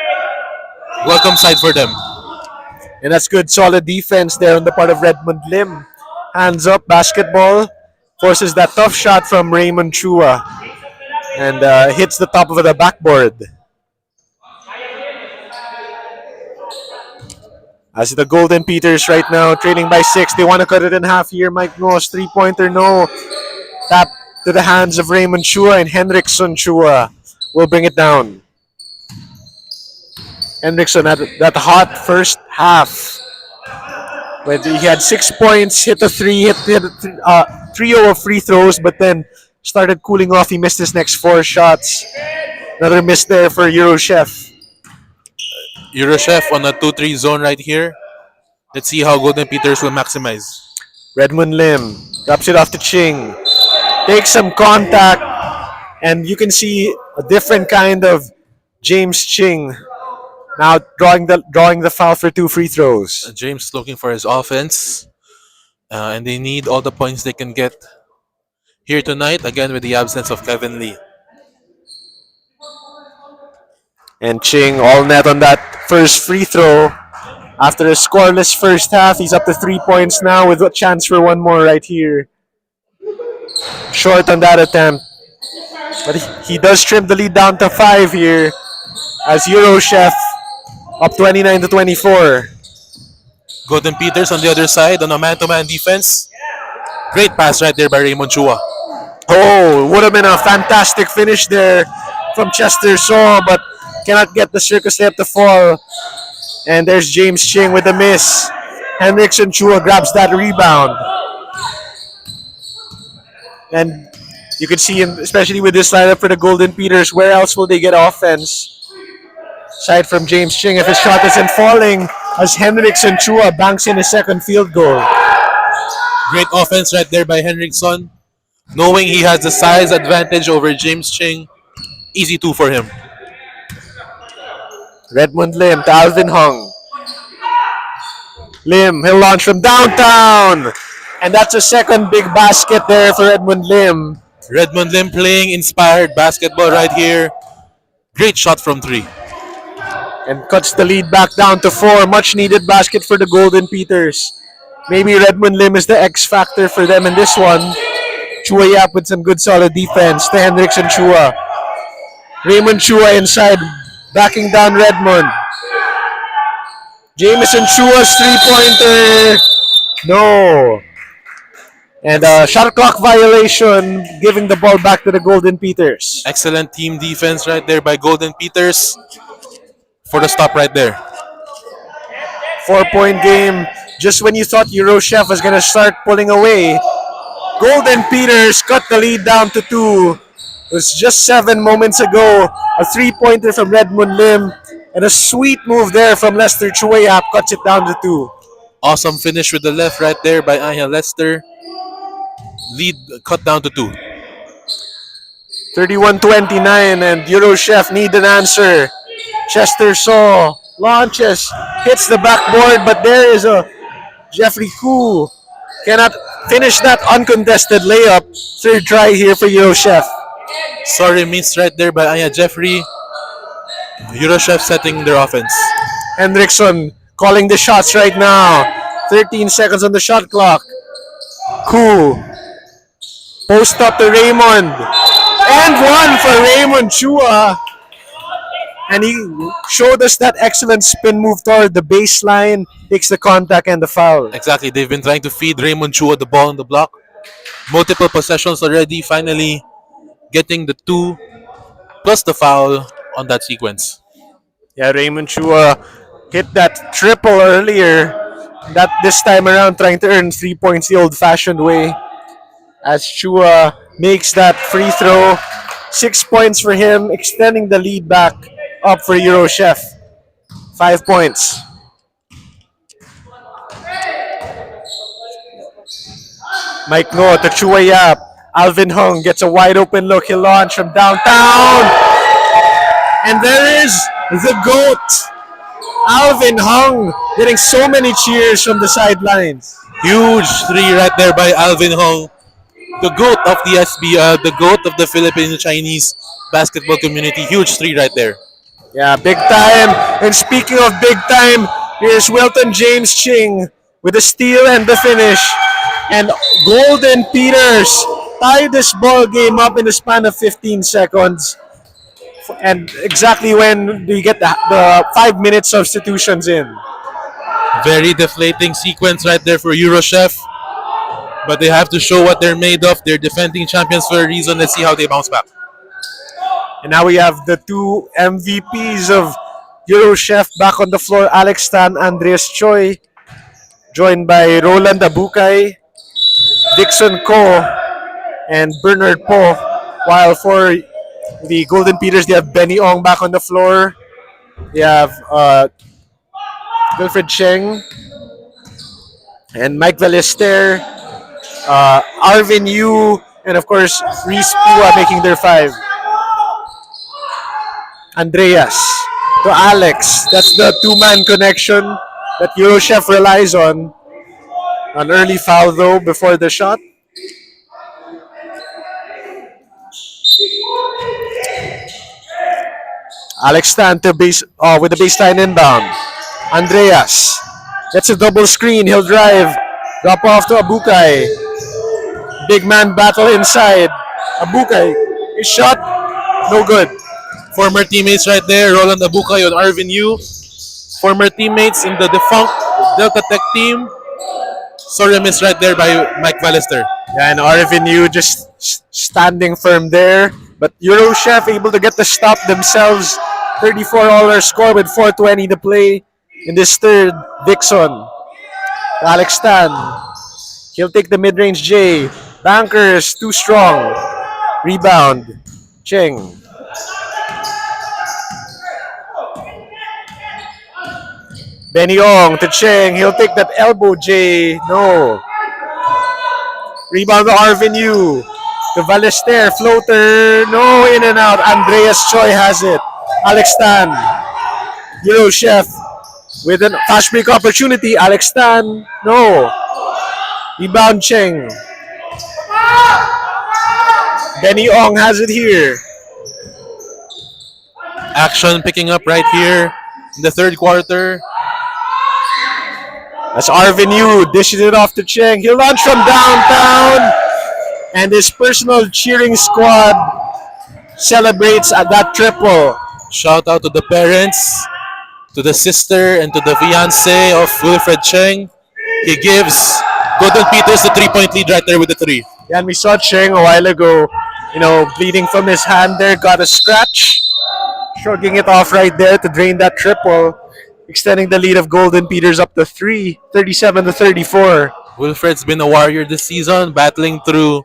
[SPEAKER 2] Welcome side for them.
[SPEAKER 1] And that's good, solid defense there on the part of Redmond Lim. Hands up, basketball, forces that tough shot from Raymond Chua, and hits the top of the backboard. As the Golden Peters right now trailing by 6, they want to cut it in half here. Mike Noss, 3-pointer, no. Tap to the hands of Raymond Chua, and Henrikson Chua will bring it down. Henrikson had that hot first half, when he had 6 points, hit a 3, hit a trio of free throws, but then started cooling off. He missed his next 4 shots. Another miss there for Eurochef.
[SPEAKER 2] Eurochef on a 2-3 zone right here. Let's see how Golden Peters will maximize.
[SPEAKER 1] Redmond Lim drops it off to Ching. Takes some contact, and you can see a different kind of James Ching now drawing the foul for 2 free throws.
[SPEAKER 2] James looking for his offense, and they need all the points they can get here tonight, again with the absence of Kevin Lee.
[SPEAKER 1] And Ching all net on that first free throw. After a scoreless first half, he's up to 3 points now with a chance for one more right here. Short on that attempt. But he does trim the lead down to 5 here as Eurochef up 29 to 24.
[SPEAKER 2] Golden Peters on the other side on a man-to-man defense. Great pass right there by Raymond Chua.
[SPEAKER 1] Oh, would have been a fantastic finish there from Chester Shaw, but cannot get the circus layup to fall. And there's James Ching with the miss. Henrikson Chua grabs that rebound. And you can see, especially with this lineup for the Golden Peters, where else will they get offense? Aside from James Ching, if his shot isn't falling, as Henrikson Chua banks in his second field goal.
[SPEAKER 2] Great offense right there by Henrikson. Knowing he has the size advantage over James Ching, easy 2 for him.
[SPEAKER 1] Redmond Lim to Alvin Hung. Lim, he'll launch from downtown. And that's a second big basket there for Redmond Lim.
[SPEAKER 2] Redmond Lim playing inspired basketball right here. Great shot from 3.
[SPEAKER 1] And cuts the lead back down to 4. Much needed basket for the Golden Peters. Maybe Redmond Lim is the X factor for them in this one. Chua Yap with some good solid defense to Henrikson Chua. Raymond Chua inside, backing down Redmond. Jameson Chua's 3-pointer. No. And a shot clock violation, giving the ball back to the Golden Peters.
[SPEAKER 2] Excellent team defense right there by Golden Peters for the stop right there.
[SPEAKER 1] 4-point game. Just when you thought Eurochef was going to start pulling away, Golden Peters cut the lead down to 2. It was just 7 moments ago. A 3-pointer from Redmond Lim and a sweet move there from Lester Chuayap cuts it down to 2.
[SPEAKER 2] Awesome finish with the left right there by Anya Lester. Lead cut down to 2.
[SPEAKER 1] 31-29, and Eurochef need an answer. Chester Shaw launches, hits the backboard, but there is a Jeffrey Koo. Cannot finish that uncontested layup. Third try here for Eurochef.
[SPEAKER 2] Sorry, missed right there by Anya Jeffrey. Eurochef setting their offense.
[SPEAKER 1] Henrikson calling the shots right now. 13 seconds on the shot clock. Cool. Post up to Raymond. And one for Raymond Chua. And he showed us that excellent spin move toward the baseline, takes the contact and the foul.
[SPEAKER 2] Exactly. They've been trying to feed Raymond Chua the ball on the block. Multiple possessions already. Finally getting the 2 plus the foul on that sequence.
[SPEAKER 1] Yeah, Raymond Chua hit that triple earlier. That this time around trying to earn 3 points the old-fashioned way. As Chua makes that free throw. 6 points for him, extending the lead back up for Eurochef. 5 points. Mike Ngo to Chua Yap. Alvin Hung gets a wide open look. He'll launch from downtown. And there is the GOAT. Alvin Hung getting so many cheers from the sidelines.
[SPEAKER 2] Huge 3 right there by Alvin Hong. The GOAT of the the GOAT of the Filipino-Chinese basketball community. Huge 3 right there.
[SPEAKER 1] Yeah, big time. And speaking of big time, here's Wilton James Ching with the steal and the finish. And Golden Peters tied this ball game up in the span of 15 seconds. And exactly when we get the 5-minute substitutions in.
[SPEAKER 2] Very deflating sequence right there for Eurochef. But they have to show what they're made of. They're defending champions for a reason. Let's see how they bounce back.
[SPEAKER 1] And now we have the 2 MVPs of Eurochef back on the floor. Alex Tan, Andreas Choi, joined by Roland Abukay, Dixon Ko, and Bernard Po. While for the Golden Peters, they have Benny Ong back on the floor. They have Wilfred Cheng and Mike Valester, Arvin Yu, and of course Reese Pua making their 5. Andreas to Alex. That's the 2-man connection that Eurochef relies on. An early foul though before the shot. Alex Stan to base with the baseline inbound. Andreas gets a double screen. He'll drive. Drop off to Abukay. Big man battle inside. Abukay. His shot. No good.
[SPEAKER 2] Former teammates right there, Roland Abukay and Arvin Yu. Former teammates in the defunct Delta Tech team. Sorry, I missed right there by Mike Valester.
[SPEAKER 1] Yeah, and Arvin Yu just standing firm there. But Eurochef able to get the stop themselves. 34-all score with 4:20 to play in this third. Dixon. Alex Tan. He'll take the mid-range J. Bankers, too strong. Rebound. Cheng. Benny Ong to Cheng. He'll take that elbow J. No. Rebound to Arvin Yu. To Valester. Floater. No, in and out. Andreas Choi has it. Alex Tan. Eurochef with a fast break opportunity. Alex Tan. No. Rebound Cheng. Benny Ong has it here.
[SPEAKER 2] Action picking up right here in the third quarter.
[SPEAKER 1] That's Arvin Yu dishing it off to Cheng. He'll launch from downtown. And his personal cheering squad celebrates at that triple.
[SPEAKER 2] Shout out to the parents, to the sister, and to the fiance of Wilfred Cheng. He gives Golden Peters the 3-point lead right there with the 3.
[SPEAKER 1] Yeah, and we saw Cheng a while ago, bleeding from his hand there. Got a scratch. Shrugging it off right there to drain that triple. Extending the lead of Golden Peters up to 3, 37-34.
[SPEAKER 2] Wilfred's been a warrior this season, battling through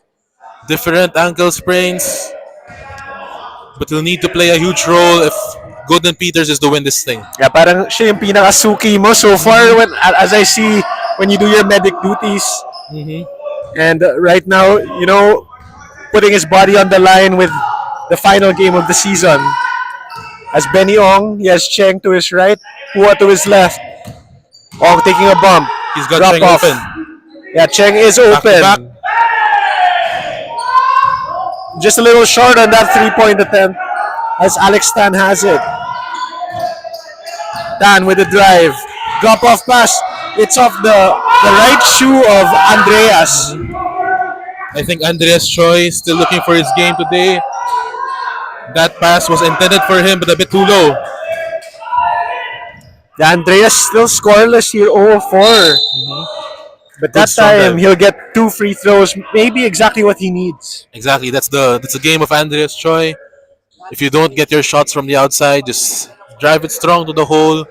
[SPEAKER 2] different ankle sprains. But he'll need to play a huge role if Golden Peters is to win this thing.
[SPEAKER 1] Yeah, parang siya yung pinakasuki mo so far as I see when you do your medic duties. And right now, putting his body on the line with the final game of the season. As Benny Ong, he has Cheng to his right, Pua to his left. Ong taking a bump.
[SPEAKER 2] He's got
[SPEAKER 1] Drop
[SPEAKER 2] Cheng
[SPEAKER 1] off.
[SPEAKER 2] open.
[SPEAKER 1] Yeah, Cheng is open.
[SPEAKER 2] Back.
[SPEAKER 1] Just a little short on that 3-point attempt as Alex Tan has it. Tan with the drive. Drop off pass. It's off the the right shoe of Andreas.
[SPEAKER 2] I think Andreas Choi still looking for his game today. That pass was intended for him, but a bit too low.
[SPEAKER 1] The Andreas still scoreless here, 0-4. But
[SPEAKER 2] Good
[SPEAKER 1] that
[SPEAKER 2] strong
[SPEAKER 1] time
[SPEAKER 2] dive.
[SPEAKER 1] he'll get 2 free throws, maybe exactly what he needs.
[SPEAKER 2] Exactly. That's the game of Andreas Choi. If you don't get your shots from the outside, just drive it strong to the hole.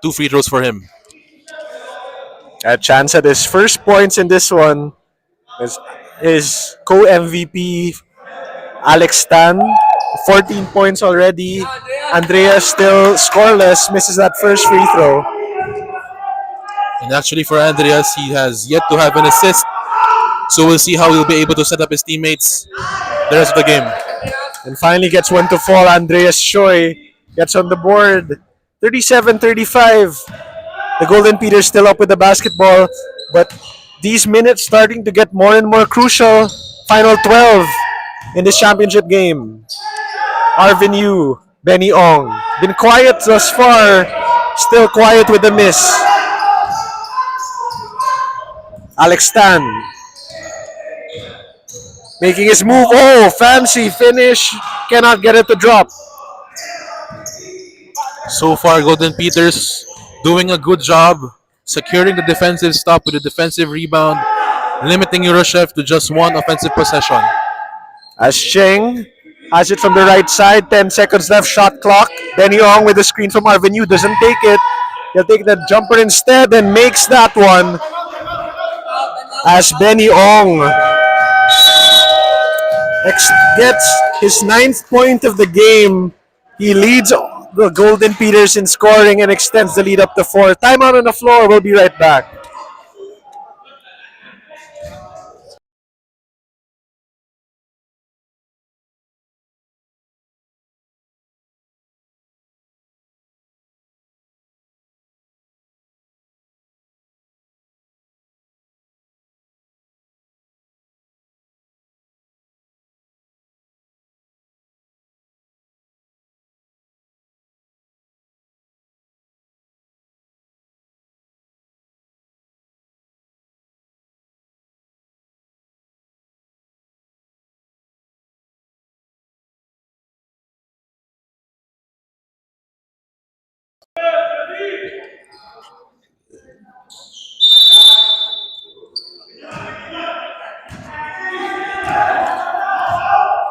[SPEAKER 2] 2 free throws for him.
[SPEAKER 1] A chance at his first points in this one is his co-MVP Alex Tan, 14 points already. Andreas still scoreless, misses that first free throw.
[SPEAKER 2] And actually, for Andreas, he has yet to have an assist. So we'll see how he'll be able to set up his teammates the rest of the game.
[SPEAKER 1] And finally gets one to fall. Andreas Choi gets on the board. 37-35. The Golden Peters still up with the basketball, but these minutes starting to get more and more crucial. Final 12 in this championship game. Arvin Yu, Benny Ong. Been quiet thus far. Still quiet with the miss. Alex Tan making his move. Oh, fancy finish. Cannot get it to drop.
[SPEAKER 2] So far, Golden Peters doing a good job securing the defensive stop with a defensive rebound, limiting Eurochef to just one offensive possession.
[SPEAKER 1] As Cheng has it from the right side. 10 seconds left. Shot clock. Benny Ong with the screen from Arvin Yu. Doesn't take it. He'll take the jumper instead and makes that one. As Benny Ong gets his 9th point of the game. He leads the Golden Peters in scoring and extends the lead up to 4. Timeout on the floor. We'll be right back.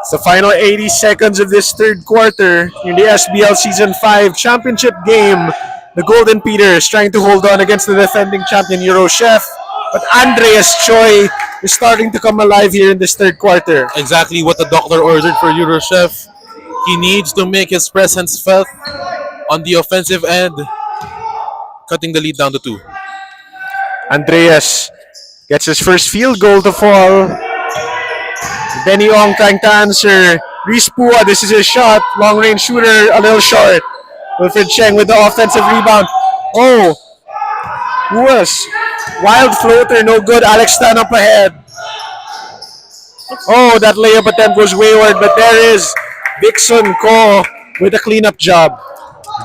[SPEAKER 1] It's the final 80 seconds of this third quarter in the SBL Season 5 championship game. The Golden Peters trying to hold on against the defending champion Eurochef. But Andreas Choi is starting to come alive here in this third quarter.
[SPEAKER 2] Exactly what the doctor ordered for Eurochef. He needs to make his presence felt on the offensive end, cutting the lead down to 2.
[SPEAKER 1] Andreas gets his first field goal to fall. Benny Ong trying to answer. Reese Pua, this is his shot. Long range shooter, a little short. Wilfred Cheng with the offensive rebound. Oh, Puas. Wild floater, no good. Alex Tan up ahead. Oh, that layup attempt was wayward, but there is Dixon Ko with a cleanup job.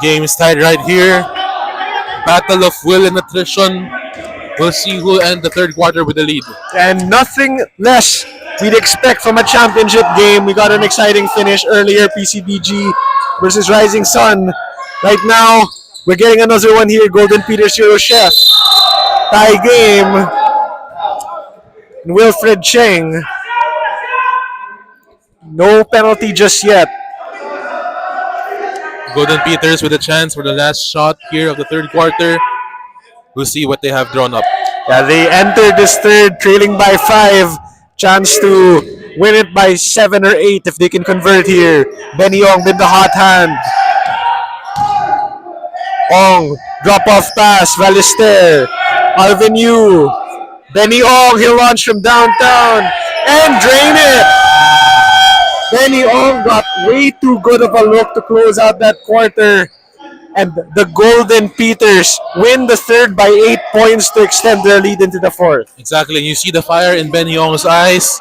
[SPEAKER 2] Game is tied right here. Battle of will and attrition. We'll see who will end the third quarter with the lead.
[SPEAKER 1] And nothing less we'd expect from a championship game. We got an exciting finish earlier, PCBG versus Rising Sun. Right now, we're getting another one here, Golden Peters Eurochef. Tie game. Wilfred Cheng. No penalty just yet.
[SPEAKER 2] Golden Peters with a chance for the last shot here of the third quarter. We'll see what they have drawn up.
[SPEAKER 1] Yeah, they entered this third trailing by 5. Chance to win it by 7 or 8 if they can convert here. Benny Ong with the hot hand. Ong, drop off pass, Valister. Arvin Yu. Benny Ong, he'll launch from downtown and drain it. Benny Ong got way too good of a look to close out that quarter. And the Golden Peters win the third by 8 points to extend their lead into the fourth.
[SPEAKER 2] Exactly, and you see the fire in Ben Yong's eyes.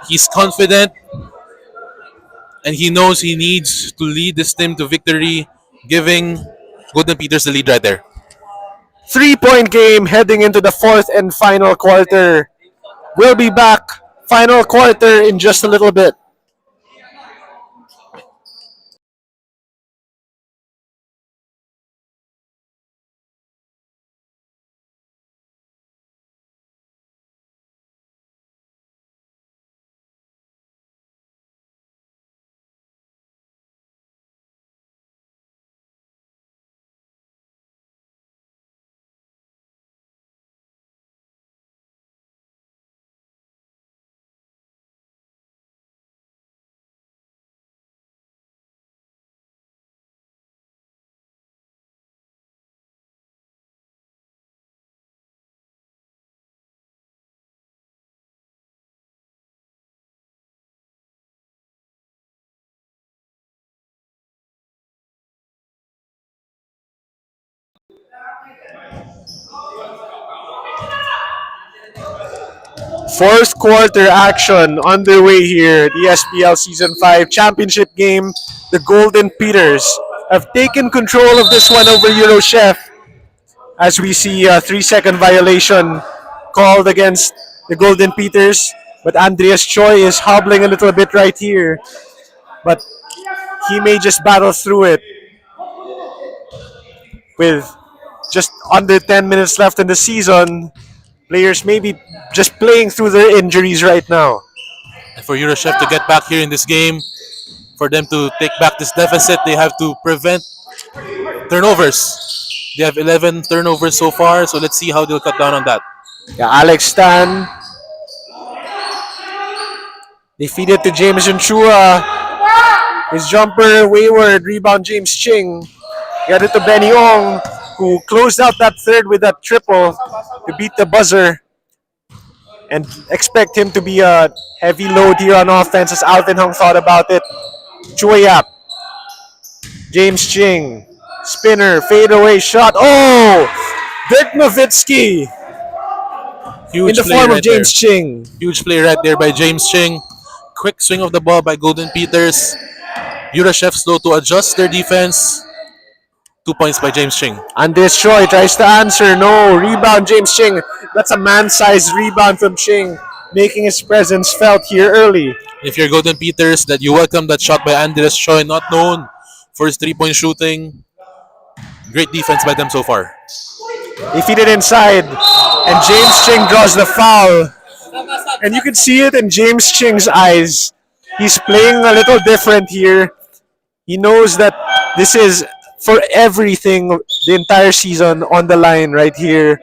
[SPEAKER 2] He's confident, and he knows he needs to lead this team to victory, giving Golden Peters the lead right there.
[SPEAKER 1] 3-point game heading into the fourth and final quarter. We'll be back. Final quarter in just a little bit. Fourth quarter action underway here. The SPL Season 5 championship game. The Golden Peters have taken control of this one over Eurochef as we see a 3-second violation called against the Golden Peters. But Andreas Choi is hobbling a little bit right here. But he may just battle through it with just under 10 minutes left in the season. Players may be just playing through their injuries right now.
[SPEAKER 2] And for Eurochef to get back here in this game, for them to take back this deficit, they have to prevent turnovers. They have 11 turnovers so far, so let's see how they'll cut down on that.
[SPEAKER 1] Yeah, Alex Stan. They feed it to James Chua. His jumper wayward. Rebound James Ching. Got it to Benny Ong, who closed out that third with that triple to beat the buzzer. And expect him to be a heavy load here on offense as Alvin Hung thought about it. Chua, James Ching. Spinner. Fadeaway shot. Oh! Dirk Nowitzki
[SPEAKER 2] Huge
[SPEAKER 1] in the
[SPEAKER 2] play
[SPEAKER 1] form of
[SPEAKER 2] right
[SPEAKER 1] James
[SPEAKER 2] there.
[SPEAKER 1] Ching.
[SPEAKER 2] Huge play right there by James Ching. Quick swing of the ball by Golden Peters. Eurochef slow to adjust their defense. 2 points by James Ching.
[SPEAKER 1] Andres Choi tries to answer. No. Rebound James Ching. That's a man-sized rebound from Ching, making his presence felt here early.
[SPEAKER 2] If you're Golden Peters, that you welcome that shot by Andres Choi, not known for his 3-point shooting. Great defense by them so far.
[SPEAKER 1] They feed it inside, and James Ching draws the foul. And you can see it in James Ching's eyes. He's playing a little different here. He knows that this is for everything, the entire season on the line right here.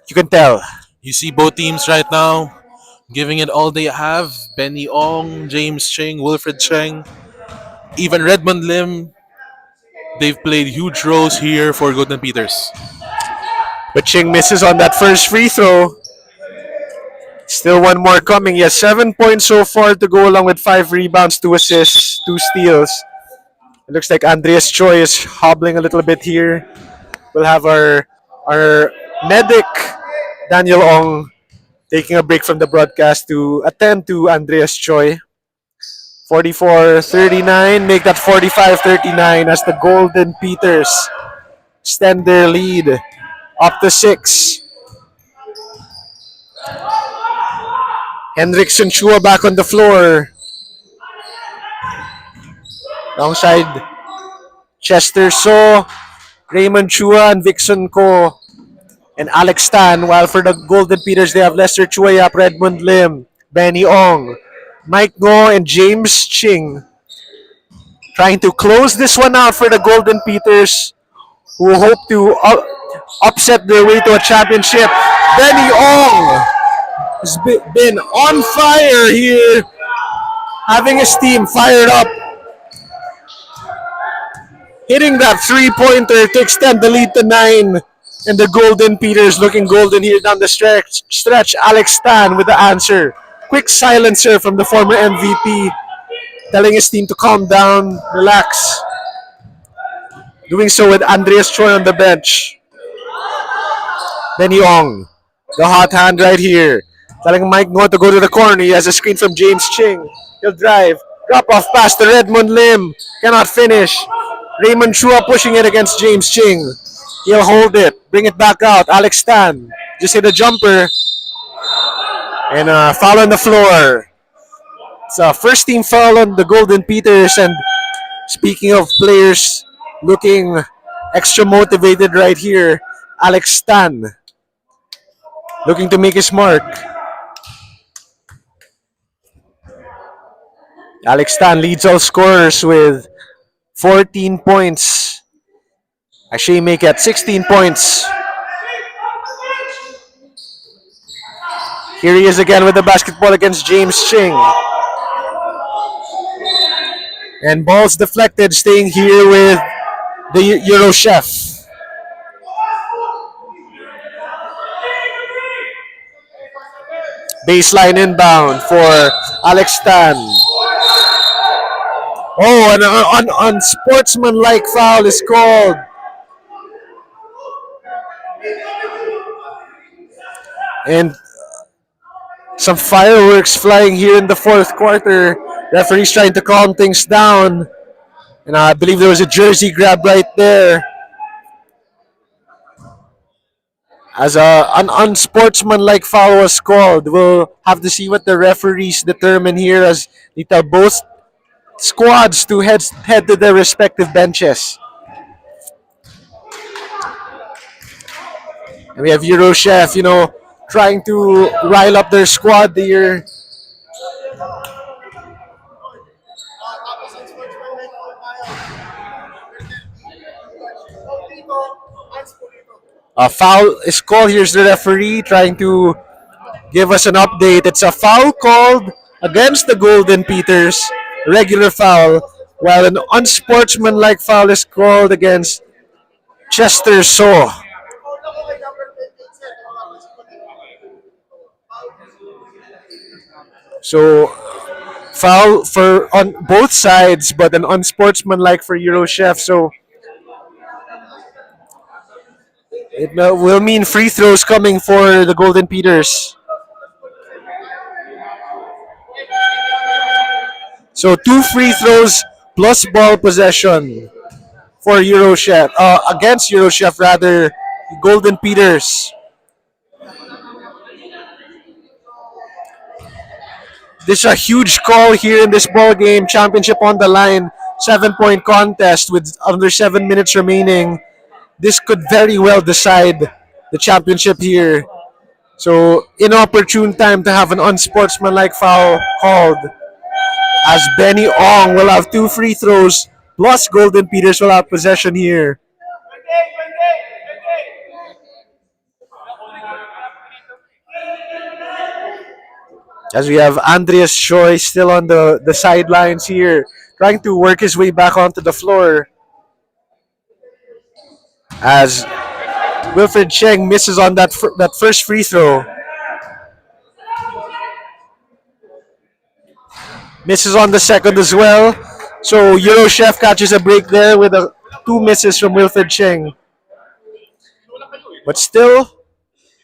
[SPEAKER 1] You can tell.
[SPEAKER 2] You see both teams right now giving it all they have. Benny Ong, James Ching, Wilfred Cheng, even Redmond Lim. They've played huge roles here for Golden Peters.
[SPEAKER 1] But Ching misses on that first free throw. Still one more coming. He has 7 points so far to go along with 5 rebounds, 2 assists, 2 steals. It looks like Andreas Choi is hobbling a little bit here. We'll have our medic, Daniel Ong, taking a break from the broadcast to attend to Andreas Choi. 44-39, make that 45-39 as the Golden Peters extend their lead up to 6. Hendrickson Chua back on the floor. Wrong side. Chester So, Raymond Chua, and Vixen Ko, and Alex Tan. While for the Golden Peters, they have Lester Chuayap, Redmond Lim, Benny Ong, Mike Ngo, and James Ching. Trying to close this one out for the Golden Peters, who hope to upset their way to a championship. Benny Ong has been on fire here, having his team fired up. Hitting that three-pointer to extend the lead to 9. And the Golden Peters looking golden here down the stretch. Alex Tan with the answer. Quick silencer from the former MVP, telling his team to calm down, relax. Doing so with Andreas Choi on the bench. Benny Ong, the hot hand right here. Telling Mike Ngo to go to the corner. He has a screen from James Ching. He'll drive. Drop off pass to Redmond Lim. Cannot finish. Raymond Chua pushing it against James Ching. He'll hold it. Bring it back out. Alex Stan. Just hit a jumper. And foul on the floor. It's a first team foul on the Golden Peters. And speaking of players looking extra motivated right here, Alex Stan looking to make his mark. Alex Stan leads all scorers with 14 points. Actually, make it 16 points. Here he is again with the basketball against James Ching. And balls deflected, staying here with the Eurochef. Baseline inbound for Alex Stan. Oh, an unsportsmanlike foul is called. And some fireworks flying here in the fourth quarter. Referee's trying to calm things down. And I believe there was a jersey grab right there. As an unsportsmanlike foul was called. We'll have to see what the referees determine here as they tell both squads to head to their respective benches. And we have Eurochef, trying to rile up their squad here. A foul is called. Here's the referee trying to give us an update. It's a foul called against the Golden Peters, regular foul, while an unsportsmanlike foul is called against Chester Shaw. So, foul for on both sides, but an unsportsmanlike for Eurochef. So, it will mean free throws coming for the Golden Peters. So 2 free throws plus ball possession for Eurochef. Against Eurochef, rather, Golden Peters. This is a huge call here in this ball game. Championship on the line. 7-point contest with under 7 minutes remaining. This could very well decide the championship here. So, inopportune time to have an unsportsmanlike foul called, as Benny Ong will have 2 free throws, plus Golden Peters will have possession here. As we have Andreas Choi still on the sidelines here, trying to work his way back onto the floor. As Wilfred Cheng misses on that first free throw. Misses on the second as well. So Eurochef catches a break there with 2 misses from Wilfred Cheng. But still,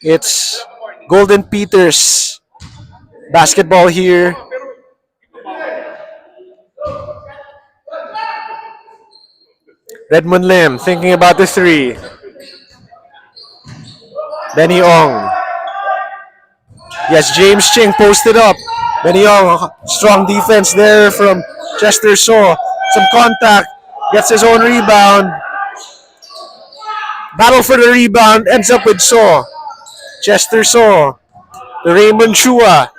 [SPEAKER 1] it's Golden Peters basketball here. Redmond Lim thinking about the 3. Benny Ong. Yes, James Ching posted up. Benny Ong, strong defense there from Chester Shaw. Some contact, gets his own rebound. Battle for the rebound, ends up with Shaw. Chester Shaw. The Raymond Chua.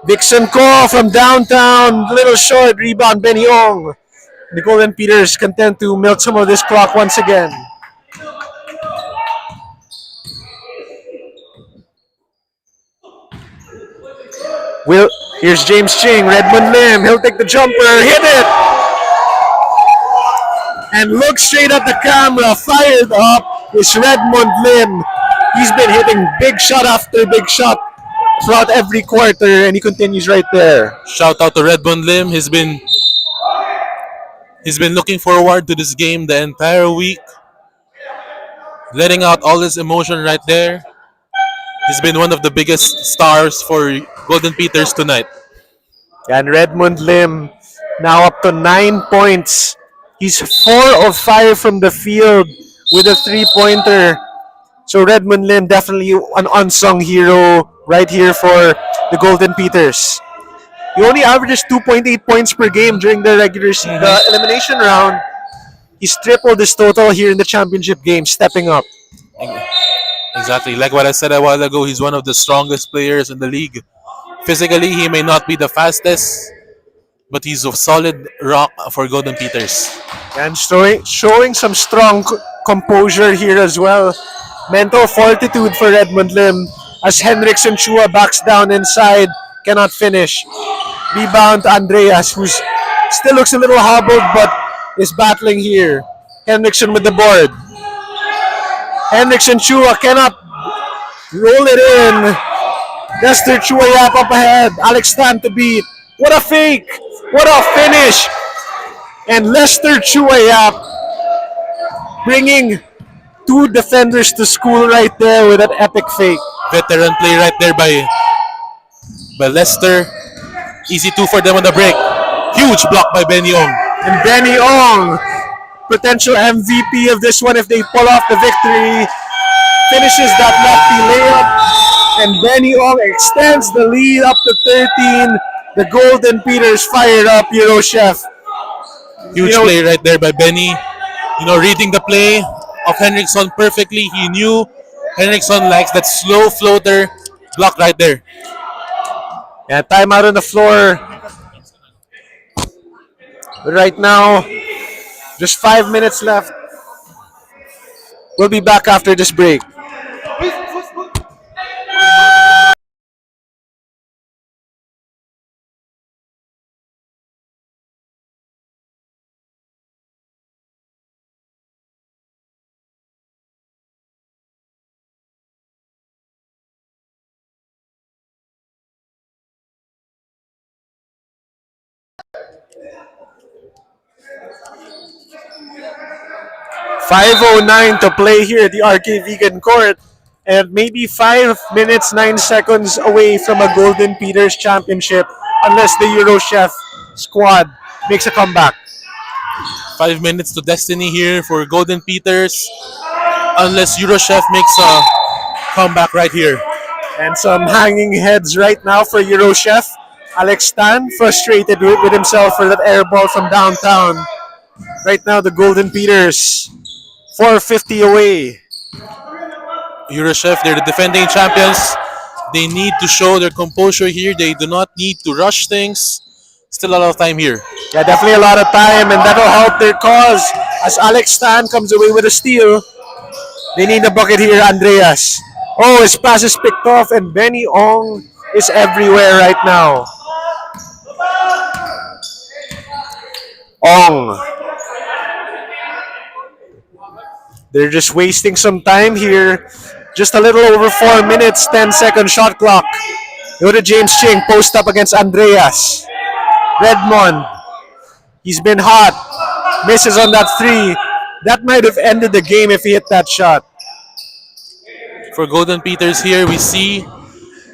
[SPEAKER 1] Vixen Ko from downtown, little short rebound, Benny Ong. The Golden Peters content to milk some of this clock once again. Here's James Ching, Redmond Lim, he'll take the jumper, hit it! And look straight at the camera, fired up is Redmond Lim. He's been hitting big shot after big shot throughout every quarter, and he continues right there.
[SPEAKER 2] Shout out to Redmond Lim. He's been looking forward to this game the entire week, letting out all his emotion right there. He's been one of the biggest stars for Golden Peters tonight.
[SPEAKER 1] And Redmond Lim now up to 9 points. He's 4 of 5 from the field with a three-pointer. So Redmond Lim definitely an unsung hero right here for the Golden Peters. He only averages 2.8 points per game during the the elimination round. He's tripled his total here in the championship game, stepping up.
[SPEAKER 2] Exactly. Like what I said a while ago, he's one of the strongest players in the league. Physically, he may not be the fastest, but he's a solid rock for Golden Peters.
[SPEAKER 1] And showing some strong composure here as well. Mental fortitude for Redmond Lim as Henriksen Chua backs down inside, cannot finish. Rebound to Andreas, who still looks a little hobbled but is battling here. Henriksen with the board. Henriksen Chua cannot roll it in. Lester Chua Yap up ahead. Alex Stan to beat. What a fake! What a finish! And Lester Chua Yap bringing two defenders to school right there with an epic fake.
[SPEAKER 2] Veteran play right there by Leicester. Easy two for them on the break. Huge block by Benny Ong.
[SPEAKER 1] And Benny Ong, potential MVP of this one if they pull off the victory, finishes that lefty layup. And Benny Ong extends the lead up to 13. The Golden Peters fired up Eurochef.
[SPEAKER 2] Huge play right there by Benny. Reading the play of Henriksen perfectly. He knew Henriksen likes that slow floater block right there.
[SPEAKER 1] Yeah, timeout on the floor. But right now, just 5 minutes left. We'll be back after this break. .509 to play here at the RK Vegan Court, and maybe 5 minutes 9 seconds away from a Golden Peters championship unless the Eurochef squad makes a comeback.
[SPEAKER 2] 5 minutes to destiny here for Golden Peters unless Eurochef makes a comeback right here.
[SPEAKER 1] And some hanging heads right now for Eurochef. Alex Stan frustrated with himself for that air ball from downtown. Right now the Golden Peters 450 away.
[SPEAKER 2] Eurochef, they're the defending champions. They need to show their composure here. They do not need to rush things. Still a lot of time here.
[SPEAKER 1] Yeah, definitely a lot of time, and that'll help their cause as Alex Stan comes away with a steal. They need a bucket here, Andreas. Oh, his pass is picked off, and Benny Ong is everywhere right now. Ong. They're just wasting some time here. Just a little over 4 minutes, 10-second shot clock. Go to James Ching, post up against Andreas. Redmond, he's been hot. Misses on that three. That might have ended the game if he hit that shot.
[SPEAKER 2] For Golden Peters here, we see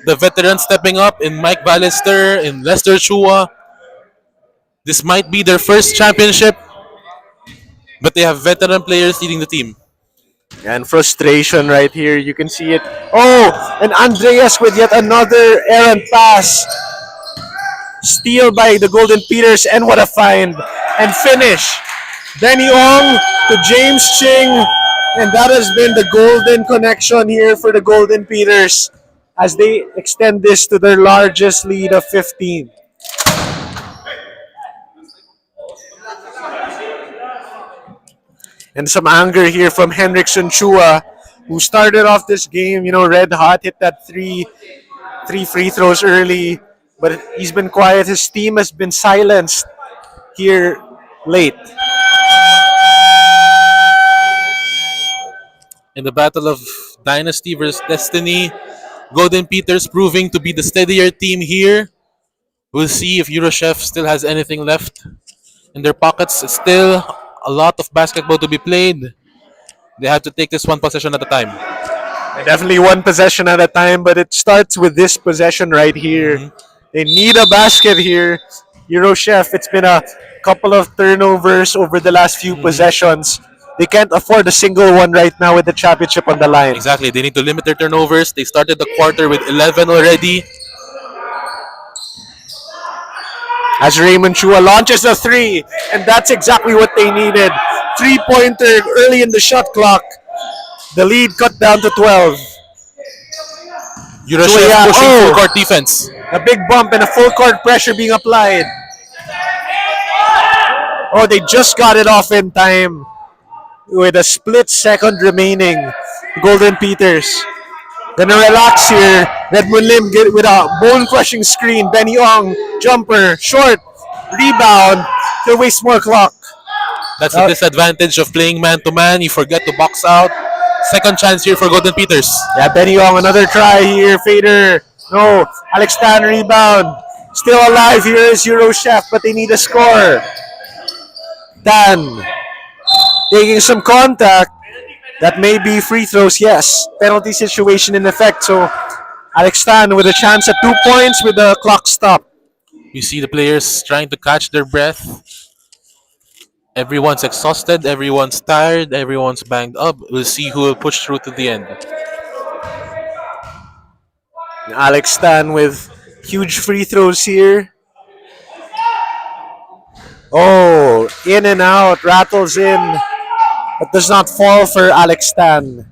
[SPEAKER 2] the veterans stepping up in Mike Ballester, in Lester Chua. This might be their first championship, but they have veteran players leading the team.
[SPEAKER 1] And frustration right here. You can see it. Oh, and Andreas with yet another errant pass. Steal by the Golden Peters, and what a find. And finish. Benny Ong to James Ching. And that has been the golden connection here for the Golden Peters as they extend this to their largest lead of 15. And some anger here from Henriksen Chua, who started off this game, red hot, hit that three free throws early, but he's been quiet. His team has been silenced here late.
[SPEAKER 2] In the battle of Dynasty versus Destiny, Golden Peters proving to be the steadier team here. We'll see if Eurochef still has anything left in their pockets. It's still a lot of basketball to be played. They have to take this one possession at a time.
[SPEAKER 1] Definitely one possession at a time, but it starts with this possession right here. They need a basket here. Eurochef, it's been a couple of turnovers over the last few possessions. They can't afford a single one right now with the championship on the line.
[SPEAKER 2] Exactly. They need to limit their turnovers. They started the quarter with 11 already.
[SPEAKER 1] As Raymond Chua launches a three, and that's exactly what they needed. 3-pointer early in the shot clock. The lead cut down to 12.
[SPEAKER 2] Eurochef
[SPEAKER 1] Chua,
[SPEAKER 2] pushing
[SPEAKER 1] oh.
[SPEAKER 2] full court defense.
[SPEAKER 1] A big bump and a full court pressure being applied. Oh, they just got it off in time with a split second remaining. Golden Peters gonna relax here. Red Mulim get with a bone-crushing screen. Benny Ong, jumper, short, rebound. They'll waste more clock.
[SPEAKER 2] That's the disadvantage of playing man-to-man. You forget to box out. Second chance here for Golden Peters.
[SPEAKER 1] Yeah, Benny Ong, another try here. Fader. No. Alex Tan rebound. Still alive here is Eurochef, but they need a score. Tan taking some contact. That may be free throws, yes. Penalty situation in effect. So Alex Tan with a chance at 2 points with the clock stop.
[SPEAKER 2] You see the players trying to catch their breath. Everyone's exhausted, everyone's tired, everyone's banged up. We'll see who will push through to the end.
[SPEAKER 1] Alex Tan with huge free throws here. Oh, in and out, rattles in, but does not fall for Alex Tan.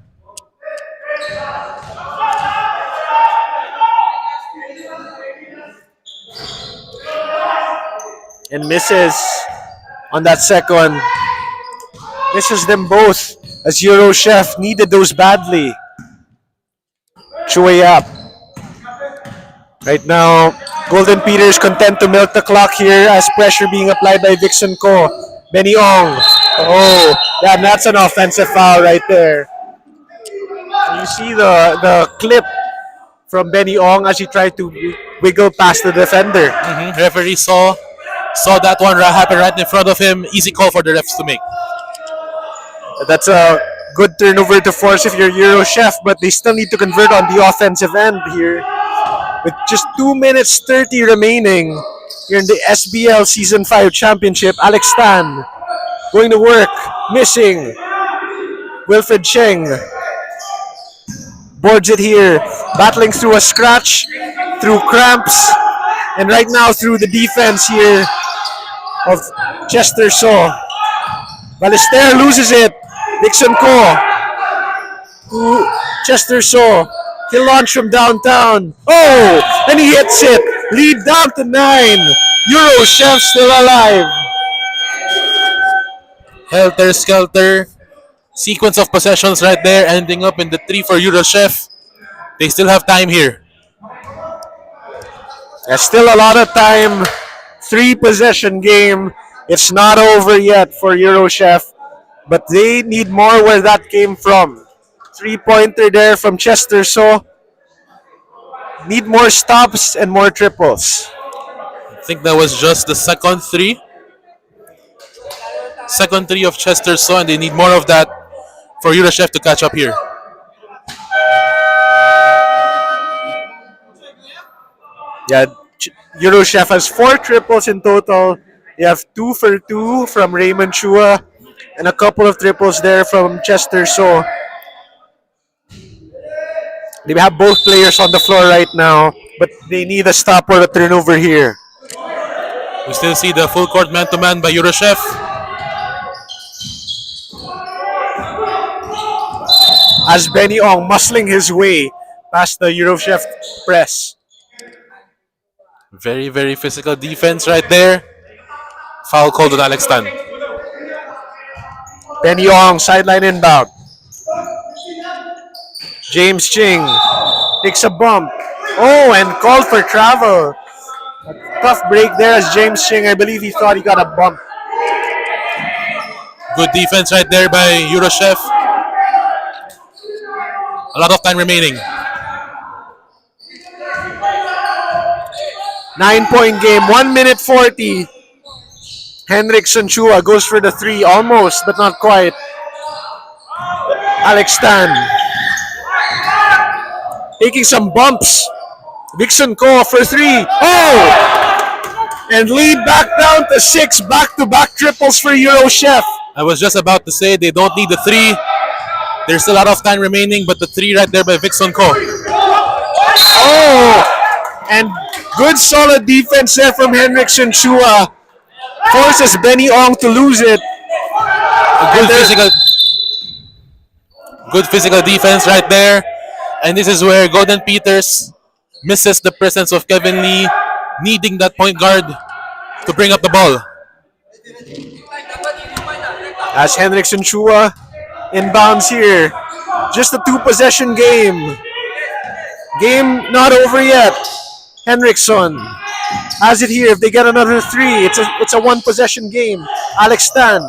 [SPEAKER 1] And misses on that second. Misses them both as Eurochef needed those badly. Chua. Right now, Golden Peters content to milk the clock here as pressure being applied by Vixen Ko. Benny Ong. Oh, yeah, that's an offensive foul right there. You see the clip from Benny Ong as he tried to wiggle past the defender.
[SPEAKER 2] Referee saw that one happen right in front of him. Easy call for the refs to make.
[SPEAKER 1] That's a good turnover to force if you're Eurochef, but they still need to convert on the offensive end here. With just 2 minutes 30 remaining here in the SBL Season 5 Championship, Alex Tan going to work, missing. Wilfred Cheng boards it here, battling through a scratch, through cramps, and right now through the defense here of Chester Saw. Ballester loses it. Dixon Ko to Chester Saw. He'll launch from downtown. Oh, and he hits it. Lead down to 9. Eurochef still alive.
[SPEAKER 2] Helter Skelter. Sequence of possessions right there, ending up in the 3 for Eurochef. They still have time here.
[SPEAKER 1] There's still a lot of time. 3-possession game. It's not over yet for Eurochef, but they need more where that came from. 3-pointer there from Chester Saw. Need more stops and more triples.
[SPEAKER 2] I think that was just the second 3. Second 3 of Chester Saw, and they need more of that for Eurochef to catch up here.
[SPEAKER 1] Yeah, Eurochef has 4 triples in total. They have 2 for 2 from Raymond Chua and a couple of triples there from Chester Saw. They have both players on the floor right now, but they need a stop or a turnover here.
[SPEAKER 2] We still see the full court man-to-man by Eurochef.
[SPEAKER 1] As Benny Ong muscling his way past the Eurochef press.
[SPEAKER 2] Very, very physical defense right there. Foul called on Alex Tan.
[SPEAKER 1] Benny Ong, sideline inbound. James Ching takes a bump. Oh, and called for travel. A tough break there as James Ching, I believe he thought he got a bump.
[SPEAKER 2] Good defense right there by Eurochef. A lot of time remaining.
[SPEAKER 1] 9-point game, 1 minute 40. Henriksen Chua goes for the 3, almost, but not quite. Alex Tan taking some bumps. Vixen Ko for 3. Oh! And lead back down to 6. Back-to-back triples for Eurochef.
[SPEAKER 2] I was just about to say they don't need the three. There's still a lot of time remaining, but the three right there by Vixon Co.
[SPEAKER 1] Oh! And good solid defense there from Henriksen Chua. Forces Benny Ong to lose it.
[SPEAKER 2] Good physical defense right there. And this is where Golden Peters misses the presence of Kevin Lee, needing that point guard to bring up the ball.
[SPEAKER 1] As Henriksen Chua inbounds here. Just a two-possession game. Game not over yet. Henriksen has it here. If they get another three, it's a one-possession game. Alex Tan.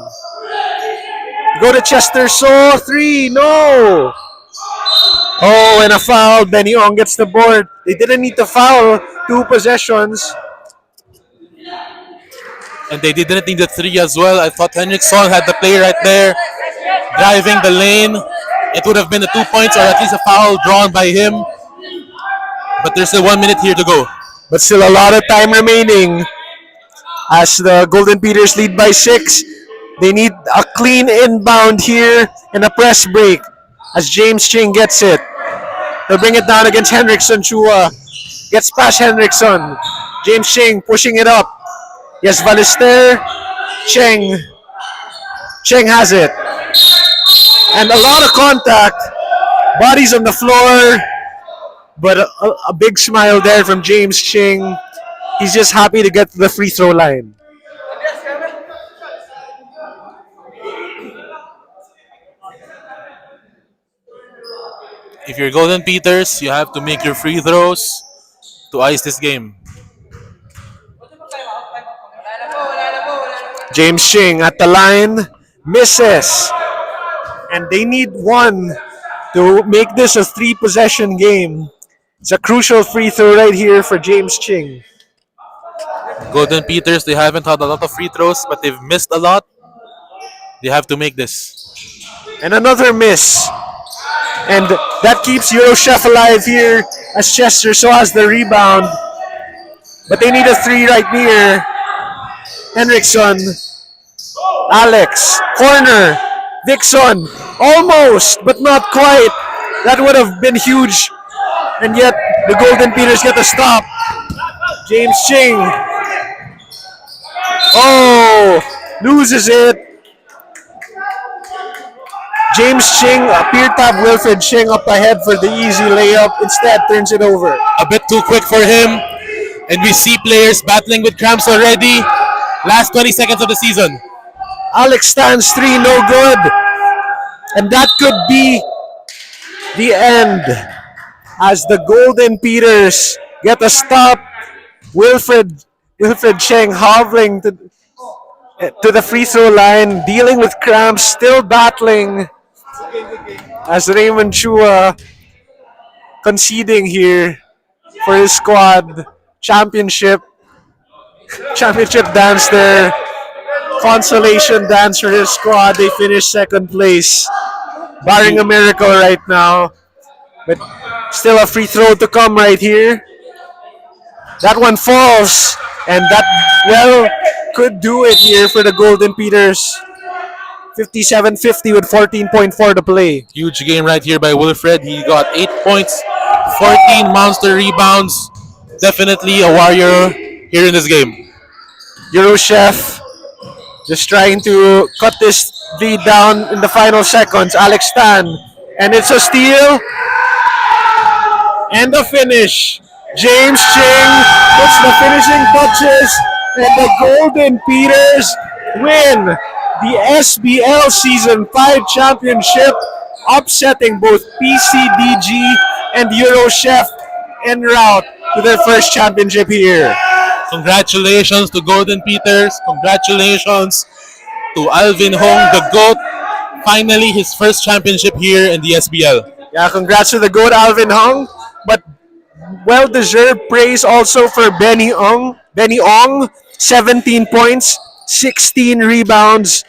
[SPEAKER 1] Go to Chester. So three. No. Oh, and a foul. Benny Ong gets the board. They didn't need to foul. Two possessions.
[SPEAKER 2] And they didn't need the three as well. I thought Henriksen had the play right there, driving the lane. It would have been the 2 points or at least a foul drawn by him. But there's still 1 minute here to go.
[SPEAKER 1] But still a lot of time remaining. As the Golden Peters lead by 6. They need a clean inbound here and a press break. As James Ching gets it. They'll bring it down against Henriksen Chua. Gets past Henriksen. James Ching pushing it up. Yes, Ballester. Cheng. Cheng has it. And a lot of contact. Bodies on the floor. But a big smile there from James Ching. He's just happy to get to the free throw line.
[SPEAKER 2] If you're Golden Peters, you have to make your free throws to ice this game.
[SPEAKER 1] James Ching at the line. Misses. And they need one to make this a three-possession game. It's a crucial free throw right here for James Ching.
[SPEAKER 2] Golden Peters, they haven't had a lot of free throws, but they've missed a lot. They have to make this.
[SPEAKER 1] And another miss. And that keeps Eurochef alive here as Chester so has the rebound. But they need a three right near. Henriksen. Alex. Corner. Dixon. Almost, but not quite. That would have been huge. And yet, the Golden Peters get a stop. James Ching. Oh, loses it. James Ching appeared to have Wilfred Ching up ahead for the easy layup. Instead, turns it over.
[SPEAKER 2] A bit too quick for him. And we see players battling with cramps already. Last 20 seconds of the season.
[SPEAKER 1] Alex stands three, no good. And that could be the end. As the Golden Peters get a stop. Wilfred Cheng hobbling to the free throw line, dealing with cramps, still battling. As Raymond Chua conceding here for his squad. Championship dance there. Consolation dance for his squad. They finished second place. Barring a miracle right now. But still a free throw to come right here. That one falls. And that, could do it here for the Golden Peters. 57-50 with 14.4 to play.
[SPEAKER 2] Huge game right here by Wilfred. He got 8 points, 14 monster rebounds. Definitely a warrior here in this game.
[SPEAKER 1] Eurochef just trying to cut this lead down in the final seconds. Alex Tan. And it's a steal. And the finish. James Ching puts the finishing touches. And the Golden Peters win the SBL Season 5 Championship, upsetting both PCDG and Eurochef en route to their first championship here.
[SPEAKER 2] Congratulations to Golden Peters. Congratulations to Alvin Hong, the GOAT. Finally, his first championship here in the SBL.
[SPEAKER 1] Yeah, congrats to the GOAT Alvin Hong, but well-deserved praise also for Benny Ong. Benny Ong, 17 points, 16 rebounds,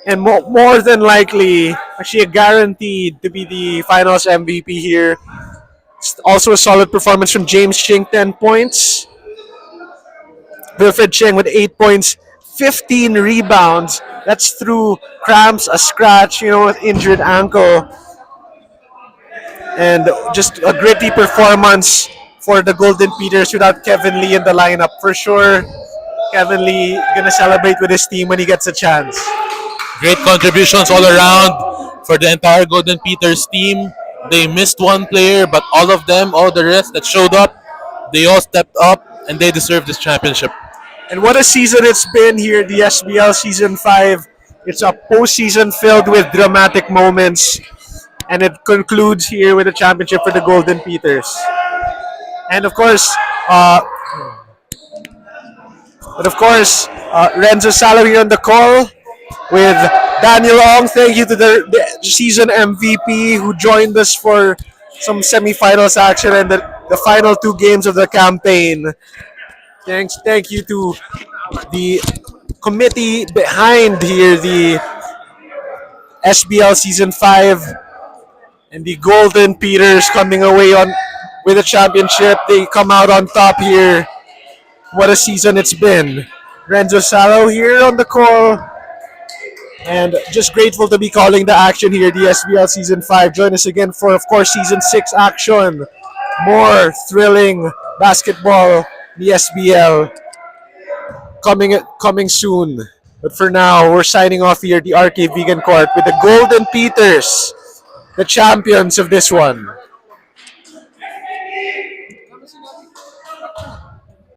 [SPEAKER 1] and more than likely, actually guaranteed to be the finals MVP here. Also a solid performance from James Ching, 10 points. Wilfred Cheng with 8 points, 15 rebounds. That's through cramps, a scratch, injured ankle, and just a gritty performance for the Golden Peters without Kevin Lee in the lineup. For sure, Kevin Lee gonna celebrate with his team when he gets a chance.
[SPEAKER 2] Great contributions all around for the entire Golden Peters team. They missed one player, but all of them, all the rest that showed up, they all stepped up and they deserve this championship.
[SPEAKER 1] And what a season it's been here, the SBL Season 5. It's a postseason filled with dramatic moments, and it concludes here with a championship for the Golden Peters. And of course, Renzo Salo here on the call with Daniel Ong. Thank you to the season MVP who joined us for some semifinals action and the final two games of the campaign. Thank you to the committee behind here, the SBL Season 5, and the Golden Peters coming away on with a championship. They come out on top here. What a season it's been. Renzo Salo here on the call, and just grateful to be calling the action here, the SBL Season 5. Join us again for, of course, Season 6 action. More thrilling basketball, the SBL, coming soon. But for now, we're signing off here at the RK Vegan Court with the Golden Peters, the champions of this one.